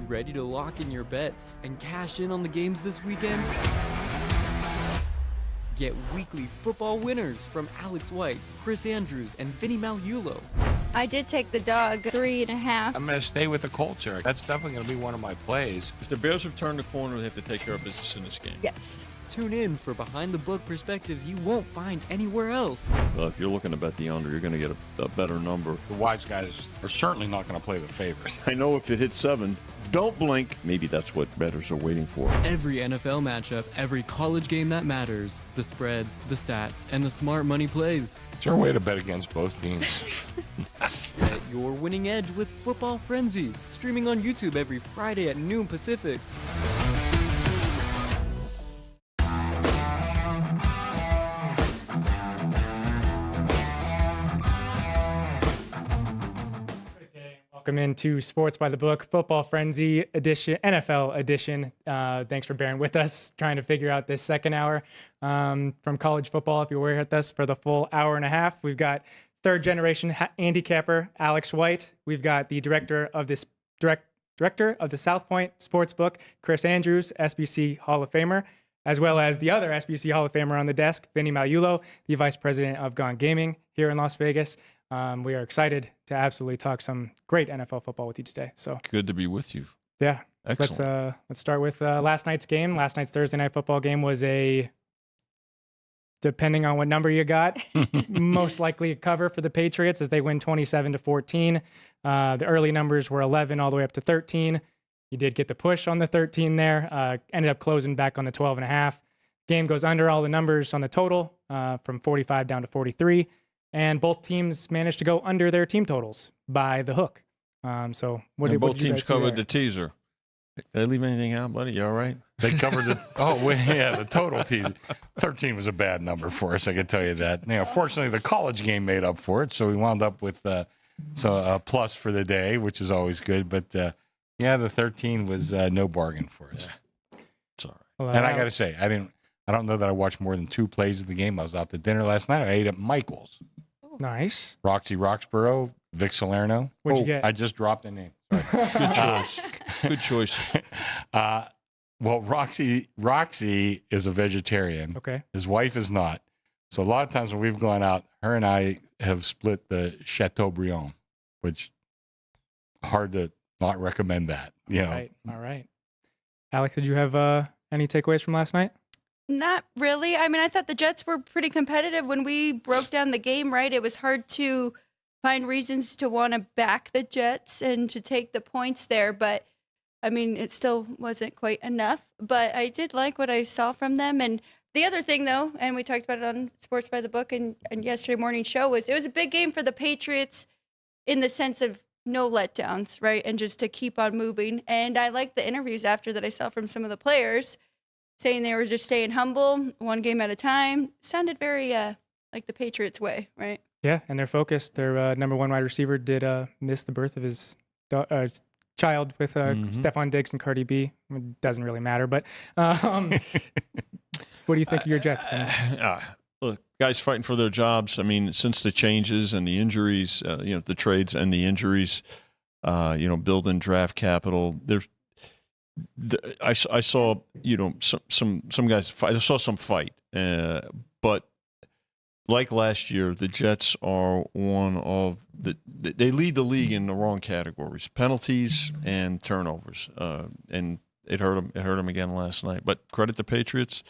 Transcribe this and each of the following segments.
ready to lock in your bets and cash in on the games this weekend? Get weekly football winners from Alex White, Chris Andrews, and Vinny Magliulo. I did take the dog 3.5. I'm going to stay with the Colts here. That's definitely going to be one of my plays. If the Bears have turned the corner, they have to take care of business in this game. Yes. Tune in for behind-the-book perspectives you won't find anywhere else. Well, if you're looking to bet the under, you're going to get a better number. The wise guys are certainly not going to play the favorites. I know if it hits 7, don't blink. Maybe that's what bettors are waiting for. Every NFL matchup, every college game that matters, the spreads, the stats, and the smart money plays. Is there a way to bet against both teams? Get your winning edge with Football Frenzy, streaming on YouTube every Friday at noon Pacific. Welcome into Sports by the Book, Football Frenzy edition, NFL edition. Thanks for bearing with us, trying to figure out this second hour from college football. If you were with us for the full hour and a half, we've got third generation handicapper Alex White. We've got the director of the South Point Sportsbook, Chris Andrews, SBC Hall of Famer, as well as the other SBC Hall of Famer on the desk, Vinny Magliulo, the vice president of Gone Gaming here in Las Vegas. We are excited to absolutely talk some great NFL football with you today. So good to be with you. Yeah. Excellent. Let's start with last night's game. Last night's Thursday night football game was depending on what number you got, most likely a cover for the Patriots as they win 27-14. The early numbers were 11 all the way up to 13. You did get the push on the 13 there. Ended up closing back on the 12.5. Game goes under all the numbers on the total from 45 down to 43. And both teams managed to go under their team totals by the hook. So both teams covered the teaser. Did I leave anything out, buddy? You all right? They covered the the total teaser. 13 was a bad number for us, I can tell you that. Fortunately, the college game made up for it, so we wound up with a plus for the day, which is always good. But the 13 was no bargain for us. Sorry. Well, and I got to say, I don't know that I watched more than 2 plays of the game. I was out to dinner last night. I ate at Michael's. Nice. Roxy Roxborough, Vic Salerno. What'd you get? I just dropped a name. Sorry. Good choice. Good choice. Well, Roxy is a vegetarian. Okay. His wife is not. So a lot of times when we've gone out, her and I have split the Chateaubriand, which hard to not recommend that. All right. Alex, did you have any takeaways from last night? Not really. I mean, I thought the Jets were pretty competitive when we broke down the game, right? It was hard to find reasons to want to back the Jets and to take the points there. But, I mean, it still wasn't quite enough. But I did like what I saw from them. And the other thing, though, and we talked about it on Sports by the Book and yesterday morning show, was it was a big game for the Patriots in the sense of no letdowns, right? And just to keep on moving. And I liked the interviews after that I saw from some of the players, saying they were just staying humble, one game at a time. Sounded very like the Patriots way, right? Yeah, and they're focused. Their number one wide receiver did miss the birth of his child with Stephon Diggs and Cardi B. It doesn't really matter, but what do you think of your Jets? Look, guys fighting for their jobs. I mean, since the changes and the injuries, the trades and the injuries, building draft capital, I saw some guys fight. I saw some fight, but like last year, the Jets are one of they lead the league in the wrong categories: penalties and turnovers. And it hurt them. It hurt them again last night. But credit the Patriots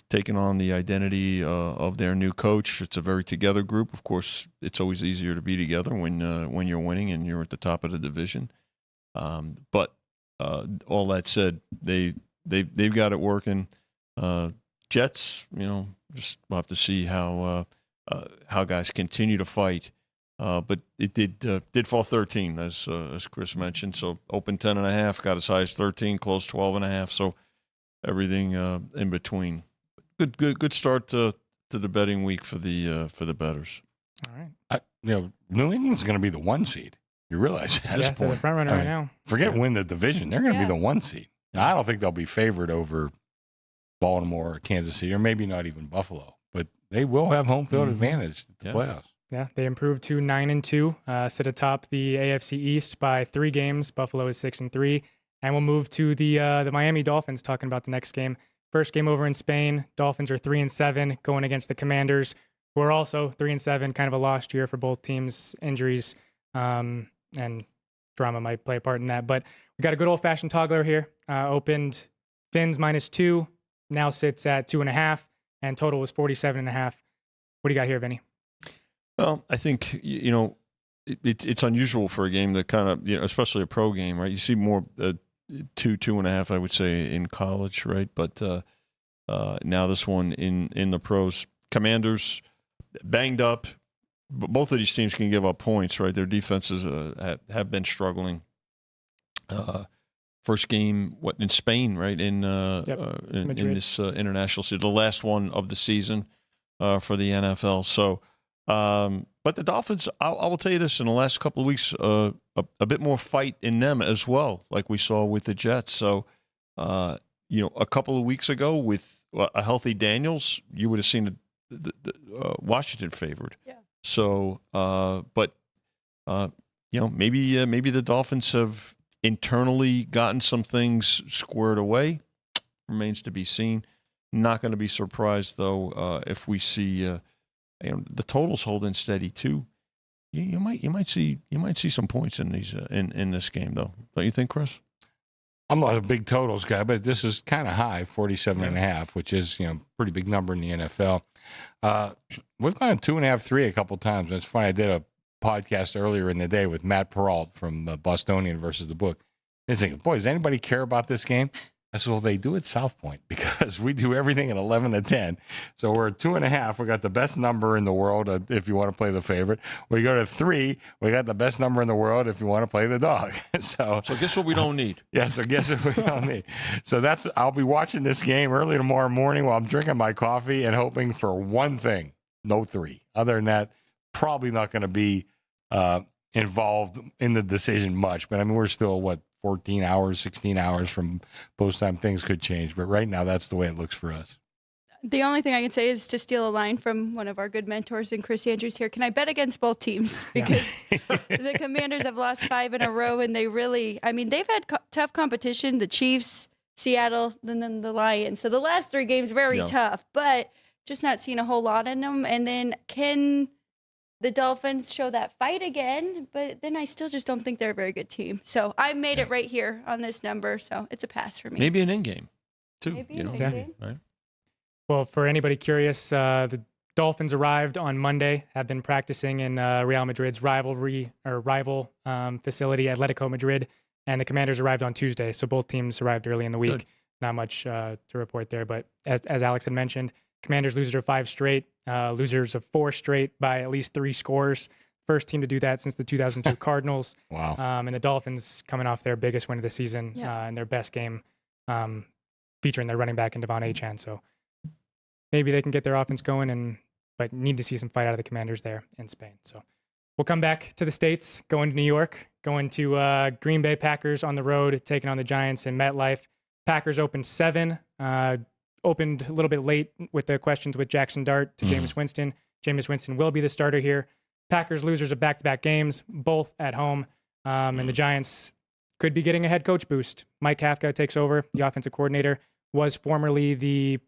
taking on the identity of their new coach. It's a very together group. Of course, it's always easier to be together when you're winning and you're at the top of the division. But all that said, they've got it working. Jets, just we'll have to see how guys continue to fight. But it did fall 13 as Chris mentioned. So open 10.5, got as high as 13, closed 12.5. So everything in between. Good start to the betting week for the bettors. All right. New England's going to be the 1 seed. You realize at this point. They're the front runner right now. Forget win the division. They're going to be the 1 seed. Now, I don't think they'll be favored over Baltimore or Kansas City, or maybe not even Buffalo. But they will have home field advantage at the playoffs. Yeah, they improved to 9-2, sit atop the AFC East by 3 games. Buffalo is 6-3, And we'll move to the Miami Dolphins, talking about the next game. First game over in Spain. Dolphins are 3-7 going against the Commanders, who are also 3-7, kind of a lost year for both teams. Injuries and drama might play a part in that. But we got a good old-fashioned toggler here. Opened Fins -2, now sits at 2.5, and total was 47.5. What do you got here, Vinny? Well, I think, it's unusual for a game that kind of, especially a pro game, right? You see more 2.5, I would say, in college, right? But now this one in the pros. Commanders banged up. But both of these teams can give up points, right? Their defenses have been struggling. First game, in Spain, right? In this international season, the last one of the season for the NFL. So, but the Dolphins, I will tell you this: in the last couple of weeks, a bit more fight in them as well, like we saw with the Jets. So, a couple of weeks ago with a healthy Daniels, you would have seen the Washington favored. Yeah. So, maybe the Dolphins have internally gotten some things squared away. Remains to be seen. Not going to be surprised though if we see the totals holding steady too. You might see some points in these in this game though. Don't you think, Chris? I'm not a big totals guy, but this is kind of high, 47.5, which is pretty big number in the NFL. We've gone 2.5, 3 a couple times. And it's funny. I did a podcast earlier in the day with Matt Peralt from Bostonian versus the Book. And he's thinking, boy, does anybody care about this game? I said, well, they do at South Point because we do everything at 11 to 10. So we're at 2.5. We got the best number in the world if you want to play the favorite. We go to 3. We got the best number in the world if you want to play the dog. So guess what we don't need? Yeah, so guess what we don't need. So I'll be watching this game early tomorrow morning while I'm drinking my coffee and hoping for one thing, no 3. Other than that, probably not going to be involved in the decision much. But, I mean, we're still, 14 hours, 16 hours from post time. Things could change. But right now, that's the way it looks for us. The only thing I can say is to steal a line from one of our good mentors and Chris Andrews here. Can I bet against both teams? Because the Commanders have lost 5 in a row, and they've had tough competition. The Chiefs, Seattle, and then the Lions. So the last 3 games, very tough, but just not seeing a whole lot in them. And then can the Dolphins show that fight again? But then I still just don't think they're a very good team. So I made it right here on this number. So it's a pass for me. Maybe an in-game, too. Maybe an in-game. Right? Well, for anybody curious, the Dolphins arrived on Monday, have been practicing in Real Madrid's rival facility, Atletico Madrid, and the Commanders arrived on Tuesday. So both teams arrived early in the week. Good. Not much to report there. But as Alex had mentioned, Commanders losers of 5 straight, losers of 4 straight by at least 3 scores. First team to do that since the 2002 Cardinals. Wow. And the Dolphins coming off their biggest win of the season and their best game, featuring their running back in Devon Achane. So maybe they can get their offense going, but need to see some fight out of the Commanders there in Spain. So we'll come back to the States, going to New York, going to Green Bay Packers on the road, taking on the Giants in MetLife. Packers opened 7. Opened a little bit late with the questions with Jackson Dart to Jameis Winston. Jameis Winston will be the starter here. Packers losers of back-to-back games, both at home. And the Giants could be getting a head coach boost. Mike Kafka takes over, the offensive coordinator, was formerly the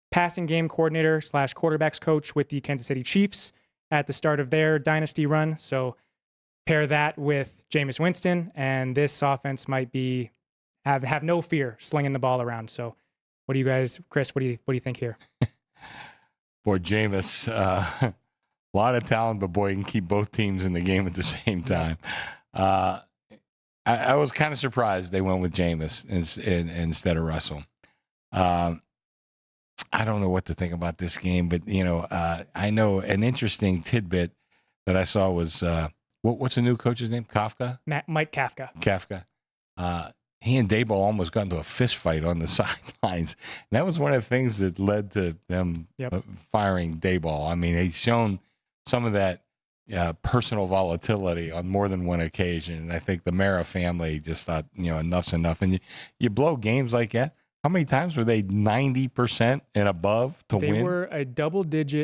passing game coordinator / quarterbacks coach with the Kansas City Chiefs at the start of their dynasty run. So pair that with Jameis Winston, and this offense might be have no fear slinging the ball around. So what do you guys, Chris, what do you think here? Boy, Jameis, a lot of talent, but boy, he can keep both teams in the game at the same time. I was kind of surprised they went with Jameis instead of Russell. I don't know what to think about this game, but I know an interesting tidbit that I saw was what's the new coach's name? Mike Kafka. Kafka. He and Daboll almost got into a fist fight on the sidelines. And that was one of the things that led to them firing Daboll. I mean, he's shown some of that personal volatility on more than one occasion. And I think the Mara family just thought, enough's enough. And you blow games like that. How many times were they 90% and above to win? They were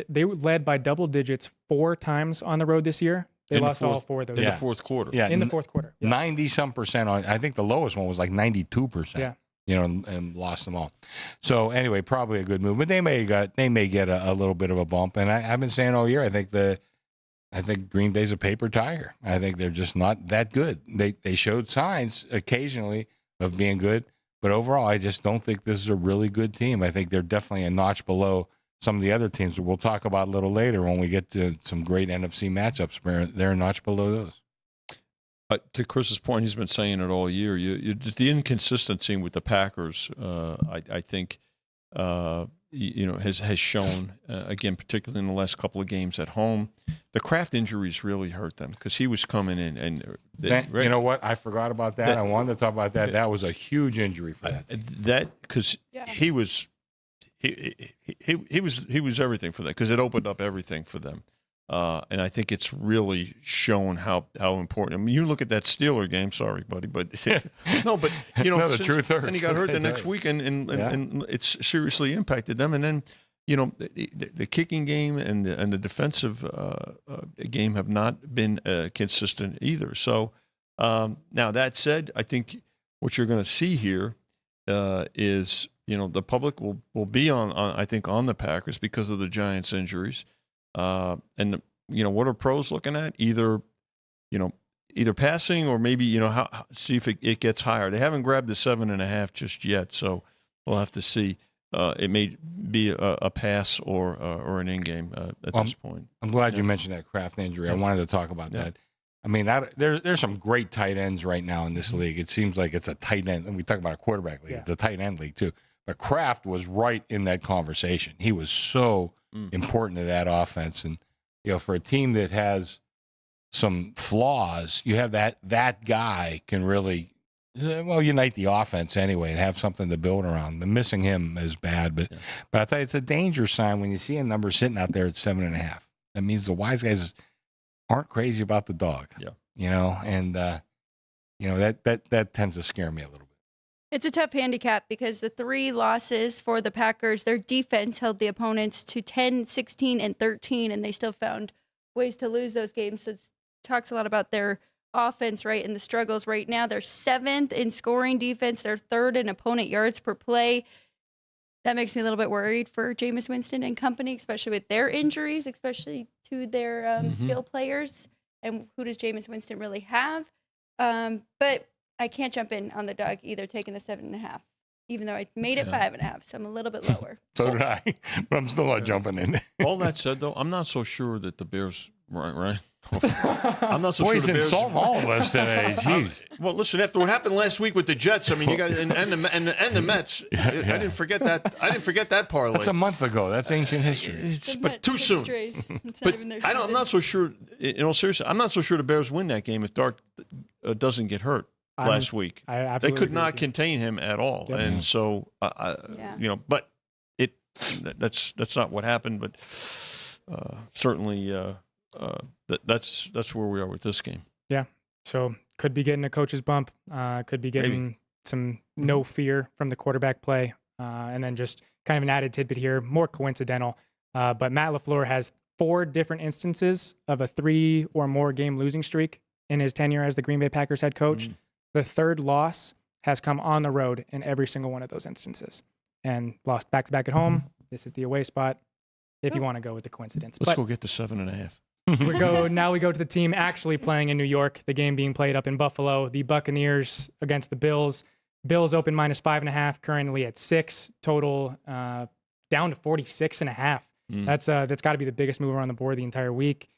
they were led by double digits 4 times on the road this year. They In the lost all fourth- 4 of those. in Yeah. the fourth quarter. Yeah, In the fourth quarter. Yeah. 90-some% on. I think the lowest one was like 92%. Yeah. And lost them all. So anyway, probably a good move, but they may get a little bit of a bump. And I've been saying all year, I think Green Bay's a paper tiger. I think they're just not that good. They showed signs occasionally of being good, but overall, I just don't think this is a really good team. I think they're definitely a notch below some of the other teams that we'll talk about a little later when we get to some great NFC matchups. They're a notch below those. To Chris's point, he's been saying it all year. The inconsistency with the Packers, I think, has shown again, particularly in the last couple of games at home. The Kraft injuries really hurt them because he was coming in and You know what? I forgot about that. I wanted to talk about that. That was a huge injury for that team. That because he was everything for them because it opened up everything for them. And I think it's really shown how important. I mean, you look at that Steeler game. Sorry, buddy, but no, but No, the truth hurts. and he got hurt the next week, and it's seriously impacted them. And then the kicking game and the defensive game have not been consistent either. So now that said, I think what you're going to see here is the public will be on I think on the Packers because of the Giants' injuries. And what are pros looking at? Either passing or maybe see if it gets higher. They haven't grabbed the 7.5 just yet, so we'll have to see. It may be a pass or an in-game at this point. I'm glad you mentioned that Kraft injury. I wanted to talk about that. I mean, there's some great tight ends right now in this league. It seems like it's a tight end. And we talk about a quarterback league. Yeah. It's a tight end league too. But Kraft was right in that conversation. He was so important to that offense. And, for a team that has some flaws, you have that guy can really, unite the offense anyway and have something to build around. But missing him is bad. But I thought it's a danger sign when you see a number sitting out there at 7.5. That means the wise guys aren't crazy about the dog. Yeah. And, that tends to scare me a little bit. It's a tough handicap because the 3 losses for the Packers, their defense held the opponents to 10, 16, and 13, and they still found ways to lose those games. So it talks a lot about their offense, right, and the struggles right now. They're 7th in scoring defense. They're 3rd in opponent yards per play. That makes me a little bit worried for Jameis Winston and company, especially with their injuries, especially to their skill players. And who does Jameis Winston really have? But I can't jump in on the dog either, taking the 7.5, even though I made it 5.5, so I'm a little bit lower. So did I, but I'm still not jumping in. All that said, though, I'm not so sure that the Bears, right? I'm not so Boy, sure he's the Bears. insulting all of us today. Jeez. Well, listen, after what happened last week with the Jets, I mean, you guys and the Mets. I didn't forget that. I didn't forget that parlay. That's a month ago. That's ancient history. But too soon. But I'm not so sure. In all seriousness, I'm not so sure the Bears win that game if Dart doesn't get hurt last week. I absolutely They could agree not with you. contain him at all, and so but that's not what happened. But certainly, that's where we are with this game. Yeah. So could be getting a coach's bump. Could be getting some no fear from the quarterback play. And then just kind of an added tidbit here, more coincidental. But Matt LaFleur has 4 different instances of a 3 or more game losing streak in his tenure as the Green Bay Packers head coach. The 3rd loss has come on the road in every single one of those instances and lost back-to-back at home. This is the away spot if you want to go with the coincidence. Let's go get the 7.5. We go to the team actually playing in New York, the game being played up in Buffalo, the Buccaneers against the Bills. Bills open -5.5, currently at 6, total down to 46.5. That's got to be the biggest mover on the board the entire week.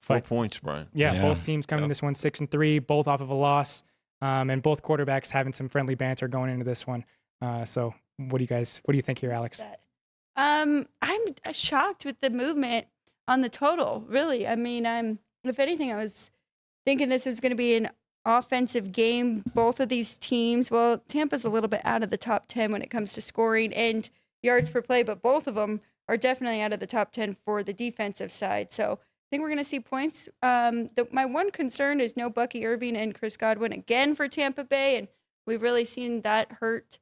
4 points, Brian. Yeah, both teams coming this one 6-3, both off of a loss, and both quarterbacks having some friendly banter going into this one. So what do you think here, Alex? I'm shocked with the movement on the total, really. I mean, if anything, I was thinking this was going to be an offensive game. Both of these teams, well, Tampa's a little bit out of the top 10 when it comes to scoring and yards per play, but both of them are definitely out of the top 10 for the defensive side. So I think we're going to see points. My one concern is no Bucky Irving and Chris Godwin again for Tampa Bay, and we've really seen that hurt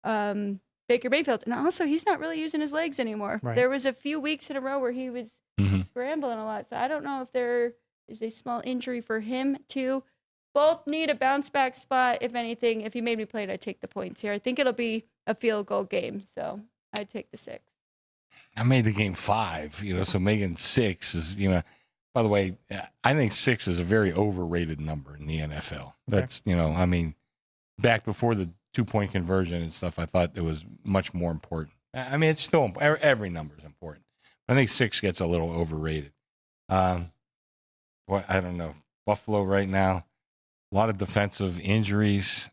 Baker Mayfield. And also, he's not really using his legs anymore. Right. There was a few weeks in a row where he was scrambling a lot. So I don't know if there is a small injury for him too. Both need a bounce back spot. If anything, if he made me play it, I'd take the points here. I think it'll be a field goal game, so I'd take the 6. I made the game 5, so making 6 is, by the way, I think 6 is a very overrated number in the NFL. That's, back before the 2-point conversion and stuff, I thought it was much more important. I mean, it's still, every number is important. I think 6 gets a little overrated. I don't know. Buffalo right now, a lot of defensive injuries.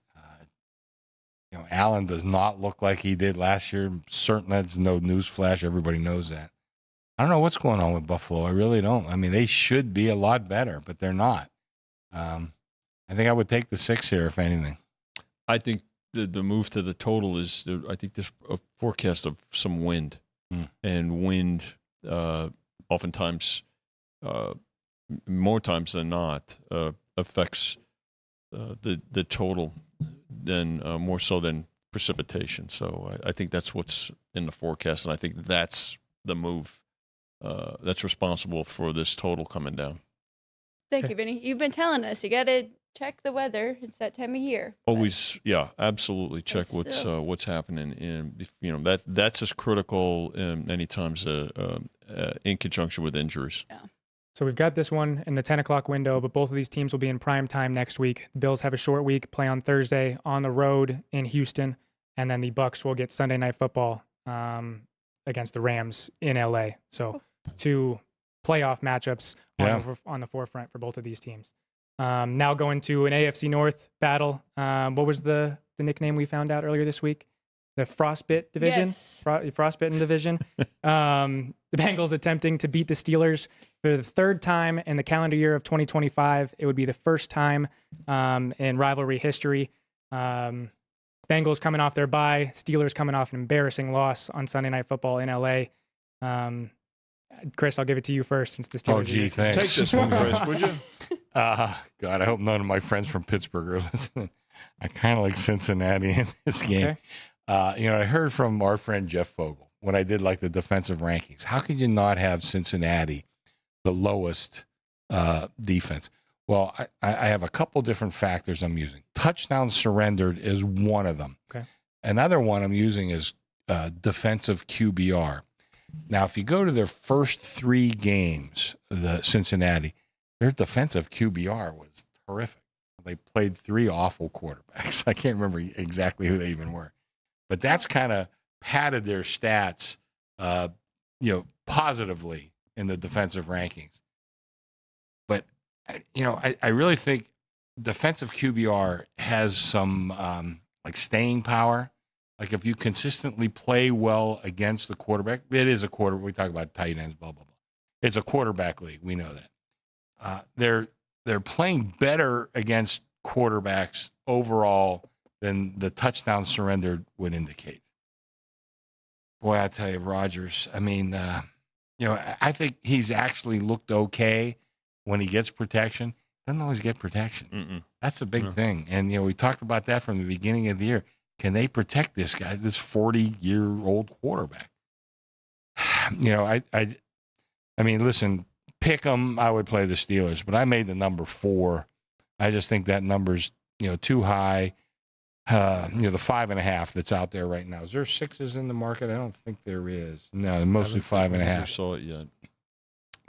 Allen does not look like he did last year. Certainly, that's no news flash. Everybody knows that. I don't know what's going on with Buffalo. I really don't. I mean, they should be a lot better, but they're not. I think I would take the 6 here, if anything. I think the move to the total is, I think there's a forecast of some wind. And wind oftentimes, more times than not, affects the total than more so than precipitation. So I think that's what's in the forecast, and I think that's the move that's responsible for this total coming down. Thank you, Vinny. You've been telling us you got to check the weather. It's that time of year. Always, yeah, absolutely. Check what's happening, and that's as critical many times in conjunction with injuries. Yeah. So we've got this one in the 10 o'clock window, but both of these teams will be in prime time next week. The Bills have a short week, play on Thursday on the road in Houston, and then the Bucs will get Sunday Night Football against the Rams in LA. So 2 playoff matchups on the forefront for both of these teams. Now going to an AFC North battle. What was the nickname we found out earlier this week? The Frostbite division? Yes. Frostbitten division. The Bengals attempting to beat the Steelers for the 3rd time in the calendar year of 2025. It would be the first time in rivalry history. Bengals coming off their bye. Steelers coming off an embarrassing loss on Sunday Night Football in LA. Chris, I'll give it to you first since the Steelers. Oh, gee, thanks. Take this one, Chris, would you? God, I hope none of my friends from Pittsburgh are listening. I kind of like Cincinnati in this game. Okay. I heard from our friend Jeff Fogel when I did like the defensive rankings. How could you not have Cincinnati the lowest defense? Well, I have a couple different factors I'm using. Touchdowns surrendered is one of them. Okay. Another one I'm using is defensive QBR. Now, if you go to their first 3 games, the Cincinnati, their defensive QBR was terrific. They played 3 awful quarterbacks. I can't remember exactly who they even were. But that's kind of padded their stats, positively in the defensive rankings. But, I really think defensive QBR has some staying power. Like if you consistently play well against the quarterback, it is a quarter. We talk about tight ends, blah, blah, blah. It's a quarterback league. We know that. They're playing better against quarterbacks overall than the touchdown surrendered would indicate. Boy, I tell you, Rodgers, I mean, I think he's actually looked okay when he gets protection. Doesn't always get protection. Mm-mm. That's a big thing. And, we talked about that from the beginning of the year. Can they protect this guy, this 40-year-old quarterback? I mean, listen, pick them, I would play the Steelers, but I made the number 4. I just think that number's, too high. The 5.5 that's out there right now. Is there 6s in the market? I don't think there is. No, mostly 5.5. I saw it yet.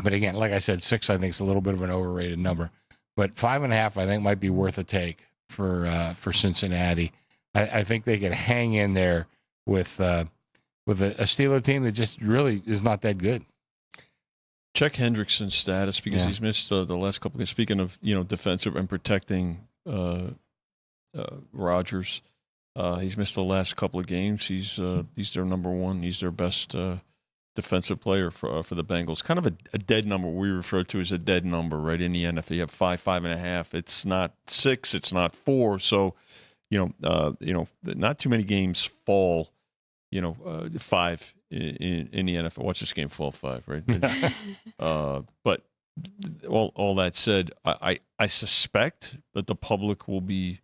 But again, like I said, 6 I think is a little bit of an overrated number. But 5.5 I think might be worth a take for Cincinnati. I think they could hang in there with a Steeler team that just really is not that good. Check Hendrickson's status because he's missed the last couple. Speaking of defensive and protecting Rodgers, he's missed the last couple of games. He's their number 1. He's their best defensive player for the Bengals. Kind of a dead number we refer to as a dead number, right? In the NFL, you have 5, 5.5. It's not 6. It's not 4. So. Not too many games fall, 5 in the NFL. Watch this game fall 5, right? But all that said, I suspect that the public will be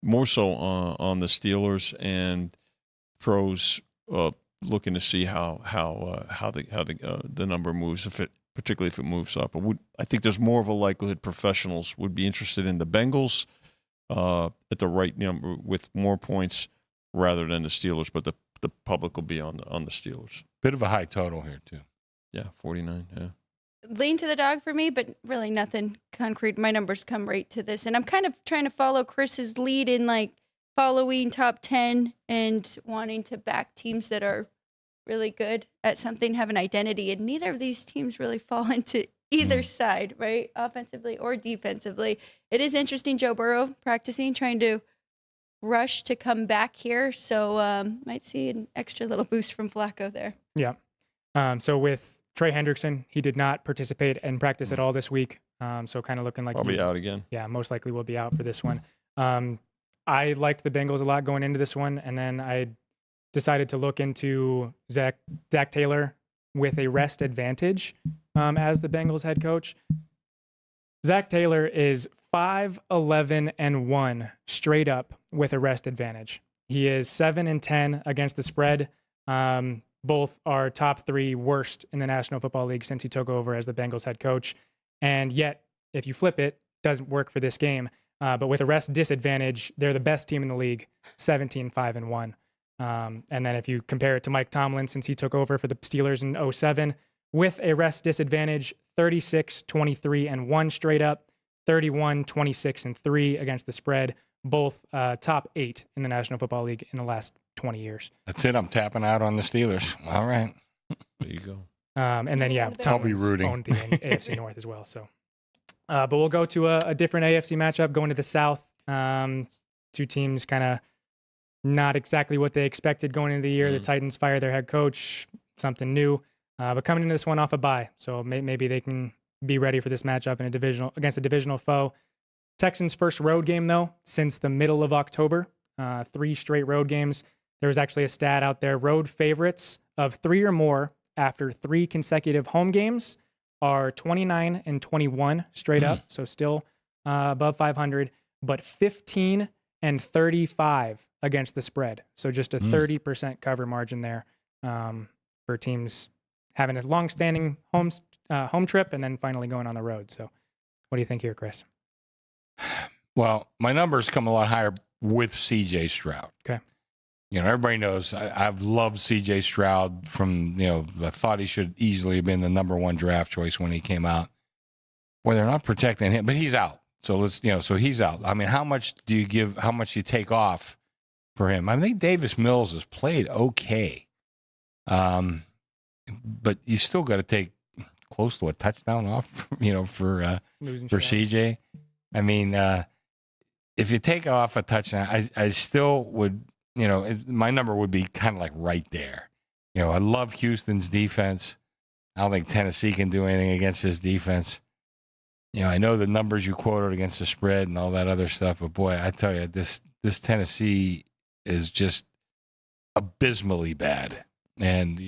more so on the Steelers and pros looking to see how the number moves. particularly if it moves up. I think there's more of a likelihood professionals would be interested in the Bengals at the right number with more points rather than the Steelers, but the public will be on the Steelers. Bit of a high total here too. Yeah, 49. Yeah. Lean to the dog for me, but really nothing concrete. My numbers come right to this. And I'm kind of trying to follow Chris's lead in like following top 10 and wanting to back teams that are really good at something, have an identity. And neither of these teams really fall into either side, right? Offensively or defensively. It is interesting, Joe Burrow practicing, trying to rush to come back here. So might see an extra little boost from Flacco there. Yeah. So with Trey Hendrickson, he did not participate in practice at all this week. So kind of looking like Probably out again. Yeah, most likely will be out for this one. I liked the Bengals a lot going into this one, and then I decided to look into Zach Taylor with a rest advantage as the Bengals head coach. Zach Taylor is 5-11-1 straight up with a rest advantage. He is 7-10 against the spread. Both are top 3 worst in the National Football League since he took over as the Bengals head coach. And yet, if you flip it, doesn't work for this game. But with a rest disadvantage, they're the best team in the league, 17-5-1. And then if you compare it to Mike Tomlin, since he took over for the Steelers in 2007, with a rest disadvantage, 36-23-1 straight up, 31-26-3 against the spread, both top 8 in the National Football League in the last 20 years. That's it. I'm tapping out on the Steelers. All right. There you go. And then, yeah, I'll be Tomlin's rooting. owned the AFC North as well. So, but we'll go to a different AFC matchup, going to the South. Two teams kind of not exactly what they expected going into the year. The Titans fire their head coach, something new. But coming into this one off a bye, so maybe they can be ready for this matchup in against a divisional foe. Texans' first road game, though, since the middle of October. 3 straight road games. There was actually a stat out there. Road favorites of 3 or more after 3 consecutive home games are 29-21 straight up, so still above 500, but 15-35 against the spread. So just a 30% cover margin there for teams having a long-standing home trip and then finally going on the road. So what do you think here, Chris? Well, my numbers come a lot higher with C.J. Stroud. Okay. You know, everybody knows I've loved C.J. Stroud from, I thought he should easily have been the number 1 draft choice when he came out. Well, they're not protecting him, but he's out. So so he's out. I mean, how much do you take off for him? I think Davis Mills has played okay. But you still got to take close to a touchdown off, for CJ. I mean, if you take off a touchdown, I still would, my number would be kind of like right there. I love Houston's defense. I don't think Tennessee can do anything against his defense. I know the numbers you quoted against the spread and all that other stuff, but boy, I tell you, this Tennessee is just abysmally bad. And,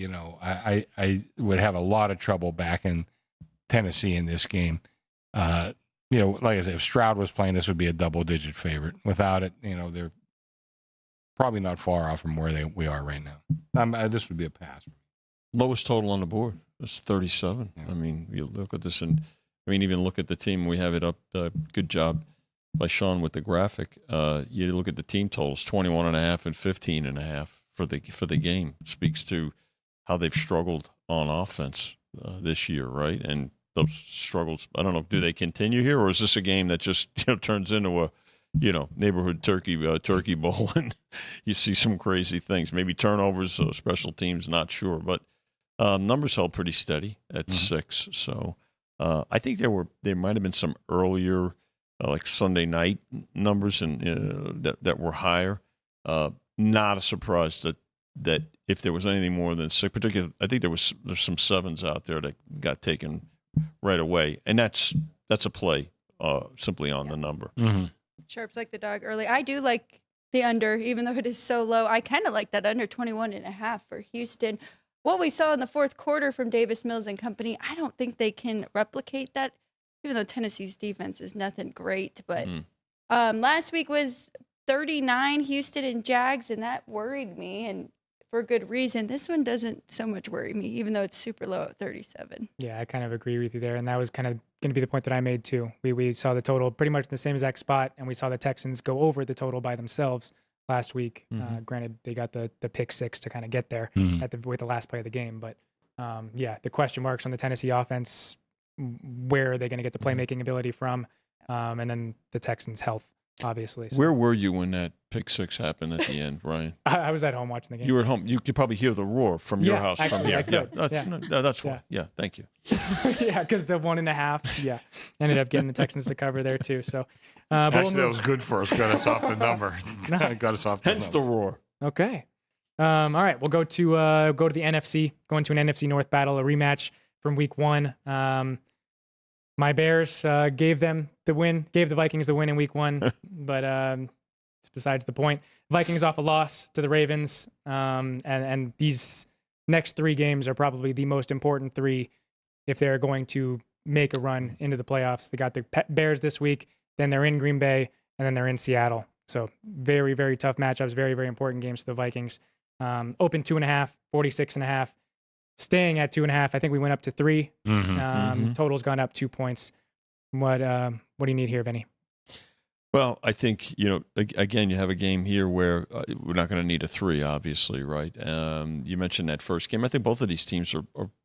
I would have a lot of trouble backing Tennessee in this game. Like I said, if Stroud was playing, this would be a double-digit favorite. Without it, they're probably not far off from where we are right now. This would be a pass. Lowest total on the board. It's 37. Yeah. I mean, you look at this, and even look at the team. We have it up. Good job by Sean with the graphic. You look at the team totals: 21.5 and 15.5 for the game. It speaks to how they've struggled on offense this year, right? And those struggles, I don't know, do they continue here, or is this a game that just turns into a neighborhood turkey bowl, and you see some crazy things, maybe turnovers, special teams, not sure, but numbers held pretty steady at 6. So I think there might have been some earlier like Sunday night numbers and that were higher. Not a surprise that if there was anything more than 6, particularly, I think there's some 7s out there that got taken right away, and that's a play simply on the number. Mm-hmm. Sharps like the dog early. I do like the under, even though it is so low. I kind of like that under 21.5 for Houston. What we saw in the fourth quarter from Davis Mills and company, I don't think they can replicate that, even though Tennessee's defense is nothing great. But last week was 39 Houston and Jags, and that worried me. And for good reason. This one doesn't so much worry me, even though it's super low at 37. Yeah, I kind of agree with you there. And that was kind of going to be the point that I made too. We saw the total pretty much in the same exact spot, and we saw the Texans go over the total by themselves last week. Granted, they got the pick six to kind of get there with the last play of the game. But yeah, the question marks on the Tennessee offense, where are they going to get the playmaking ability from? And then the Texans' health, obviously. So Where were you when that pick six happened at the end, Ryan? I was at home watching the game. You were at home. You could probably hear the roar from your Yeah, house. actually, from here. I could. That's why. Yeah. Yeah, thank you. Yeah, because the 1.5, ended up getting the Texans to cover there too. So, but we'll Actually, that move- was good for us. Got us off the number. Got us off the Hence the number. roar. Okay. All right. We'll go to the NFC. Go into an NFC North battle, a rematch from Week 1. My Bears gave them the win, gave the Vikings the win in Week 1, but it's besides the point. Vikings off a loss to the Ravens, and these next 3 games are probably the most important 3 if they're going to make a run into the playoffs. They got the Bears this week, then they're in Green Bay, and then they're in Seattle. So very, very tough matchups, very, very important games for the Vikings. Open 2.5, 46.5. Staying at 2.5. I think we went up to 3. Total's gone up 2 points. What do you need here, Vinny? Well, I think, again, you have a game here where we're not going to need a 3, obviously, right? You mentioned that first game. I think both of these teams are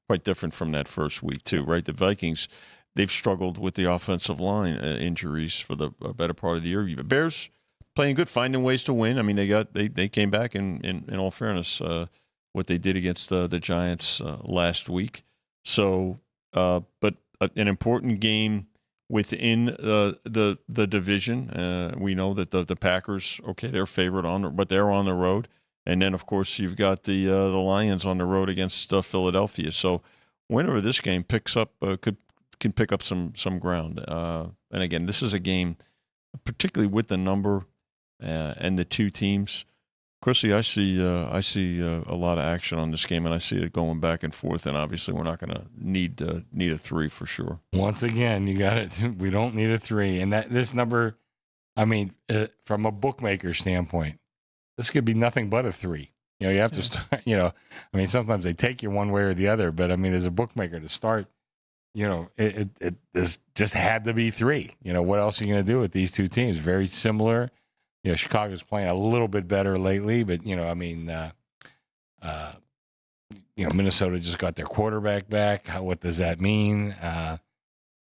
quite different from that first week, too, right? The Vikings, they've struggled with the offensive line injuries for the better part of the year. The Bears playing good, finding ways to win. I mean, they came back in all fairness, what they did against the Giants last week. So, but an important game within the division. We know that the Packers, okay, they're favored but they're on the road, and then of course you've got the Lions on the road against Philadelphia. So, winner of this game picks up can pick up some ground. And again, this is a game, particularly with the number and the 2 teams. Chrissy, I see a lot of action on this game, and I see it going back and forth. And obviously, we're not going to need a 3 for sure. Once again, you got it. We don't need a 3, and this number, I mean, from a bookmaker standpoint, this could be nothing but a 3. You have to start. I mean, sometimes they take you one way or the other, but I mean, as a bookmaker to start, this just had to be 3. What else are you going to do with these 2 teams? Very similar. Chicago's playing a little bit better lately, but Minnesota just got their quarterback back. What does that mean?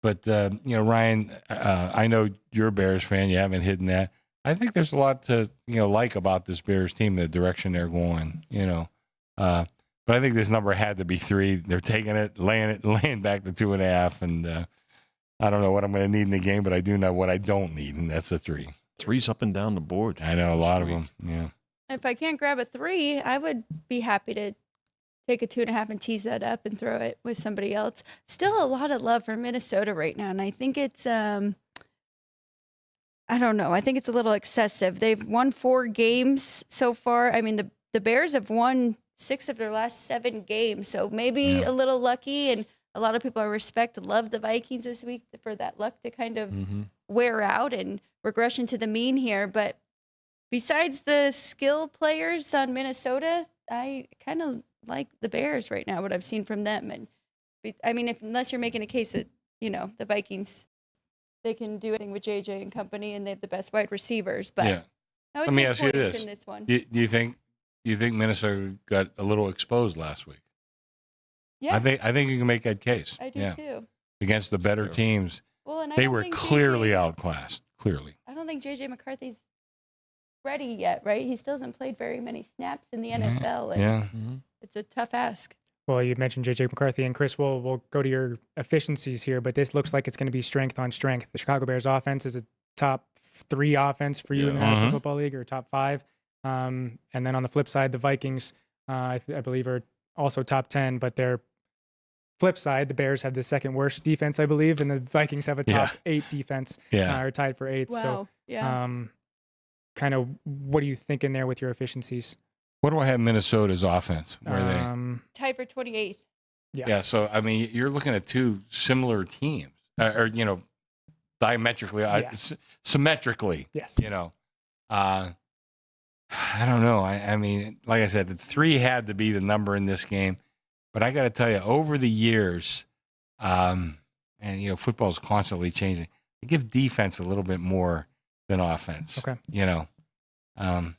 But Ryan, I know you're a Bears fan. You haven't hidden that. I think there's a lot to like about this Bears team, the direction they're going. But I think this number had to be 3. They're taking it, laying back to 2.5, and I don't know what I'm going to need in the game, but I do know what I don't need, and that's a 3. 3's up and down the board. I know a lot of them. Yeah. If I can't grab a 3, I would be happy to take a 2.5 and tease that up and throw it with somebody else. Still a lot of love for Minnesota right now, and I think it's I don't know. I think it's a little excessive. They've won 4 games so far. I mean, the Bears have won 6 of their last 7 games, so maybe a little lucky. And a lot of people I respect love the Vikings this week for that luck to kind of wear out and regression to the mean here. But besides the skill players on Minnesota, I kind of like the Bears right now, what I've seen from them. And I mean, unless you're making a case that, the Vikings, they can do anything with JJ and company, and they have the best wide receivers. But I would Let me take ask you points this. in this one. Do you think Minnesota got a little exposed last week? Yeah, I think you can make that case. I do too. Against the better Fair. teams, Well, and I they don't were think clearly JJ outclassed. Clearly. I don't think JJ McCarthy's ready yet, right? He still hasn't played very many snaps in the NFL, and Yeah. it's a tough ask. Well, you mentioned J.J. McCarthy, and Chris, we'll go to your efficiencies here, but this looks like it's going to be strength on strength. The Chicago Bears offense is a top 3 offense for you in the National Football League, or top 5. And then on the flip side, the Vikings, I believe, are also top 10, but they're flip side. The Bears have the second worst defense, I believe, and the Vikings have a top 8 defense, are tied for 8th. Wow. So, Yeah. kind of, what are you thinking there with your efficiencies? What do I have Minnesota's offense? Where are they? Tied for 28th. Yeah. So I mean, you're looking at 2 similar teams, or diametrically, symmetrically. Yes. I don't know. I mean, like I said, the 3 had to be the number in this game. But I got to tell you, over the years, and football is constantly changing. They give defense a little bit more than offense. Okay. Of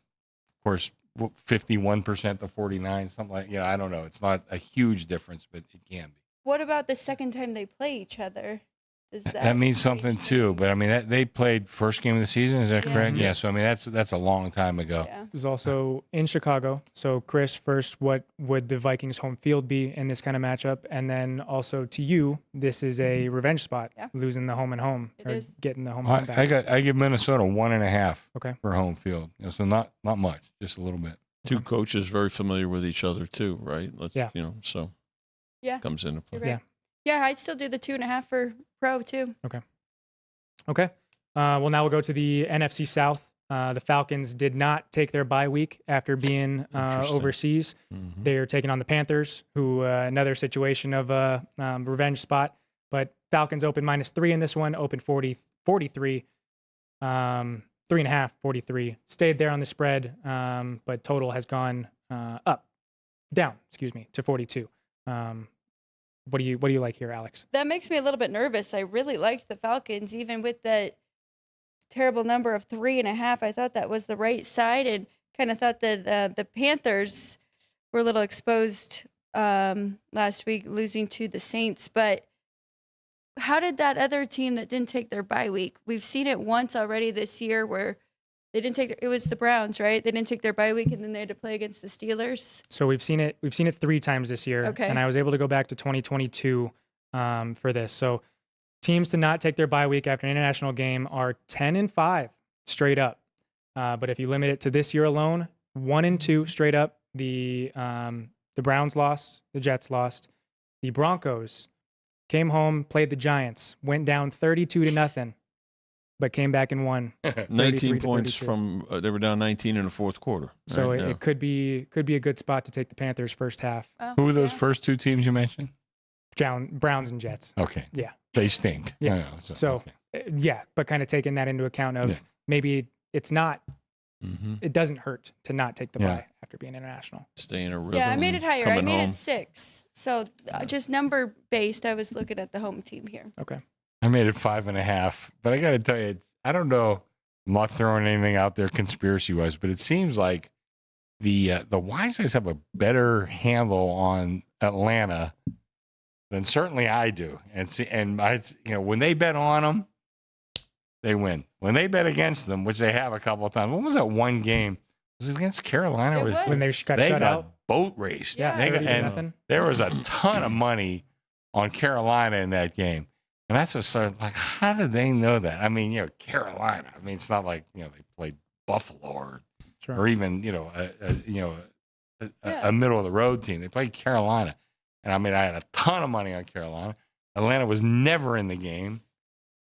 course, 51% to 49, something like. I don't know. It's not a huge difference, but it can be. What about the second time they play each other? Does That means something too. But I mean, they played first game of the season. Is that correct? Yeah. Yeah. So I mean, that's a long time ago. Yeah. It was also in Chicago. So, Chris, first, what would the Vikings' home field be in this kind of matchup? And then also to you, this is a revenge spot, Yeah. losing the home and home, It or is. getting the home and home back. I give Minnesota 1.5. Okay. For home field. So not much, just a little bit. Two coaches very familiar with each other too, right? Yeah. So Yeah. comes into play. You're right. Yeah, I'd still do the 2.5 for pro too. Okay. Well, now we'll go to the NFC South. The Falcons did not take their bye week after being Interesting. overseas. Mhm. They're taking on the Panthers, who another situation of a revenge spot. But Falcons open -3 in this one, open 43, 3.5, 43. Stayed there on the spread, but total has gone down, to 42. What do you like here, Alex? That makes me a little bit nervous. I really liked the Falcons, even with that terrible number of 3.5. I thought that was the right side, and kind of thought that the Panthers were a little exposed last week, losing to the Saints. But how did that other team that didn't take their bye week? We've seen it once already this year where they didn't take. It was the Browns, right? They didn't take their bye week, and then they had to play against the Steelers. So we've seen it 3 times this year. Okay. And I was able to go back to 2022 for this. So teams to not take their bye week after an international game are 10-5 straight up. But if you limit it to this year alone, 1-2 straight up. The Browns lost, the Jets lost. The Broncos came home, played the Giants, went down 32-0, but came back and won. 19 to points 32. from they were down 19 in the fourth quarter. So right? it could be a good spot to take the Panthers first half. Oh, Who were those yeah. first 2 teams you mentioned? Browns and Jets. Okay. Yeah. They stink. Yeah. So okay. yeah, but kind of taking that into account of Yeah. maybe it's not. Mhm. It doesn't hurt to not take the Yeah. bye after being international. Stay in a rhythm. Yeah, I made it higher. I coming made home. it 6. So just number based, I was looking at the home team here. Okay. I made it 5.5, but I got to tell you, I don't know. I'm not throwing anything out there conspiracy wise, but it seems like the Wise Guys have a better handle on Atlanta than certainly I do. And when they bet on them, they win. When they bet against them, which they have a couple of times, when was that one game? Was it against Carolina? It Or was. When they got they shut got out. boat raced. Yeah. They got, 30-0. and there was a ton of money on Carolina in that game. And that's what started, like, how did they know that? I mean, Carolina. I mean, it's not like, they played Buffalo Sure. or even, a middle of the road team. They played Carolina. And I mean, I had a ton of money on Carolina. Atlanta was never in the game.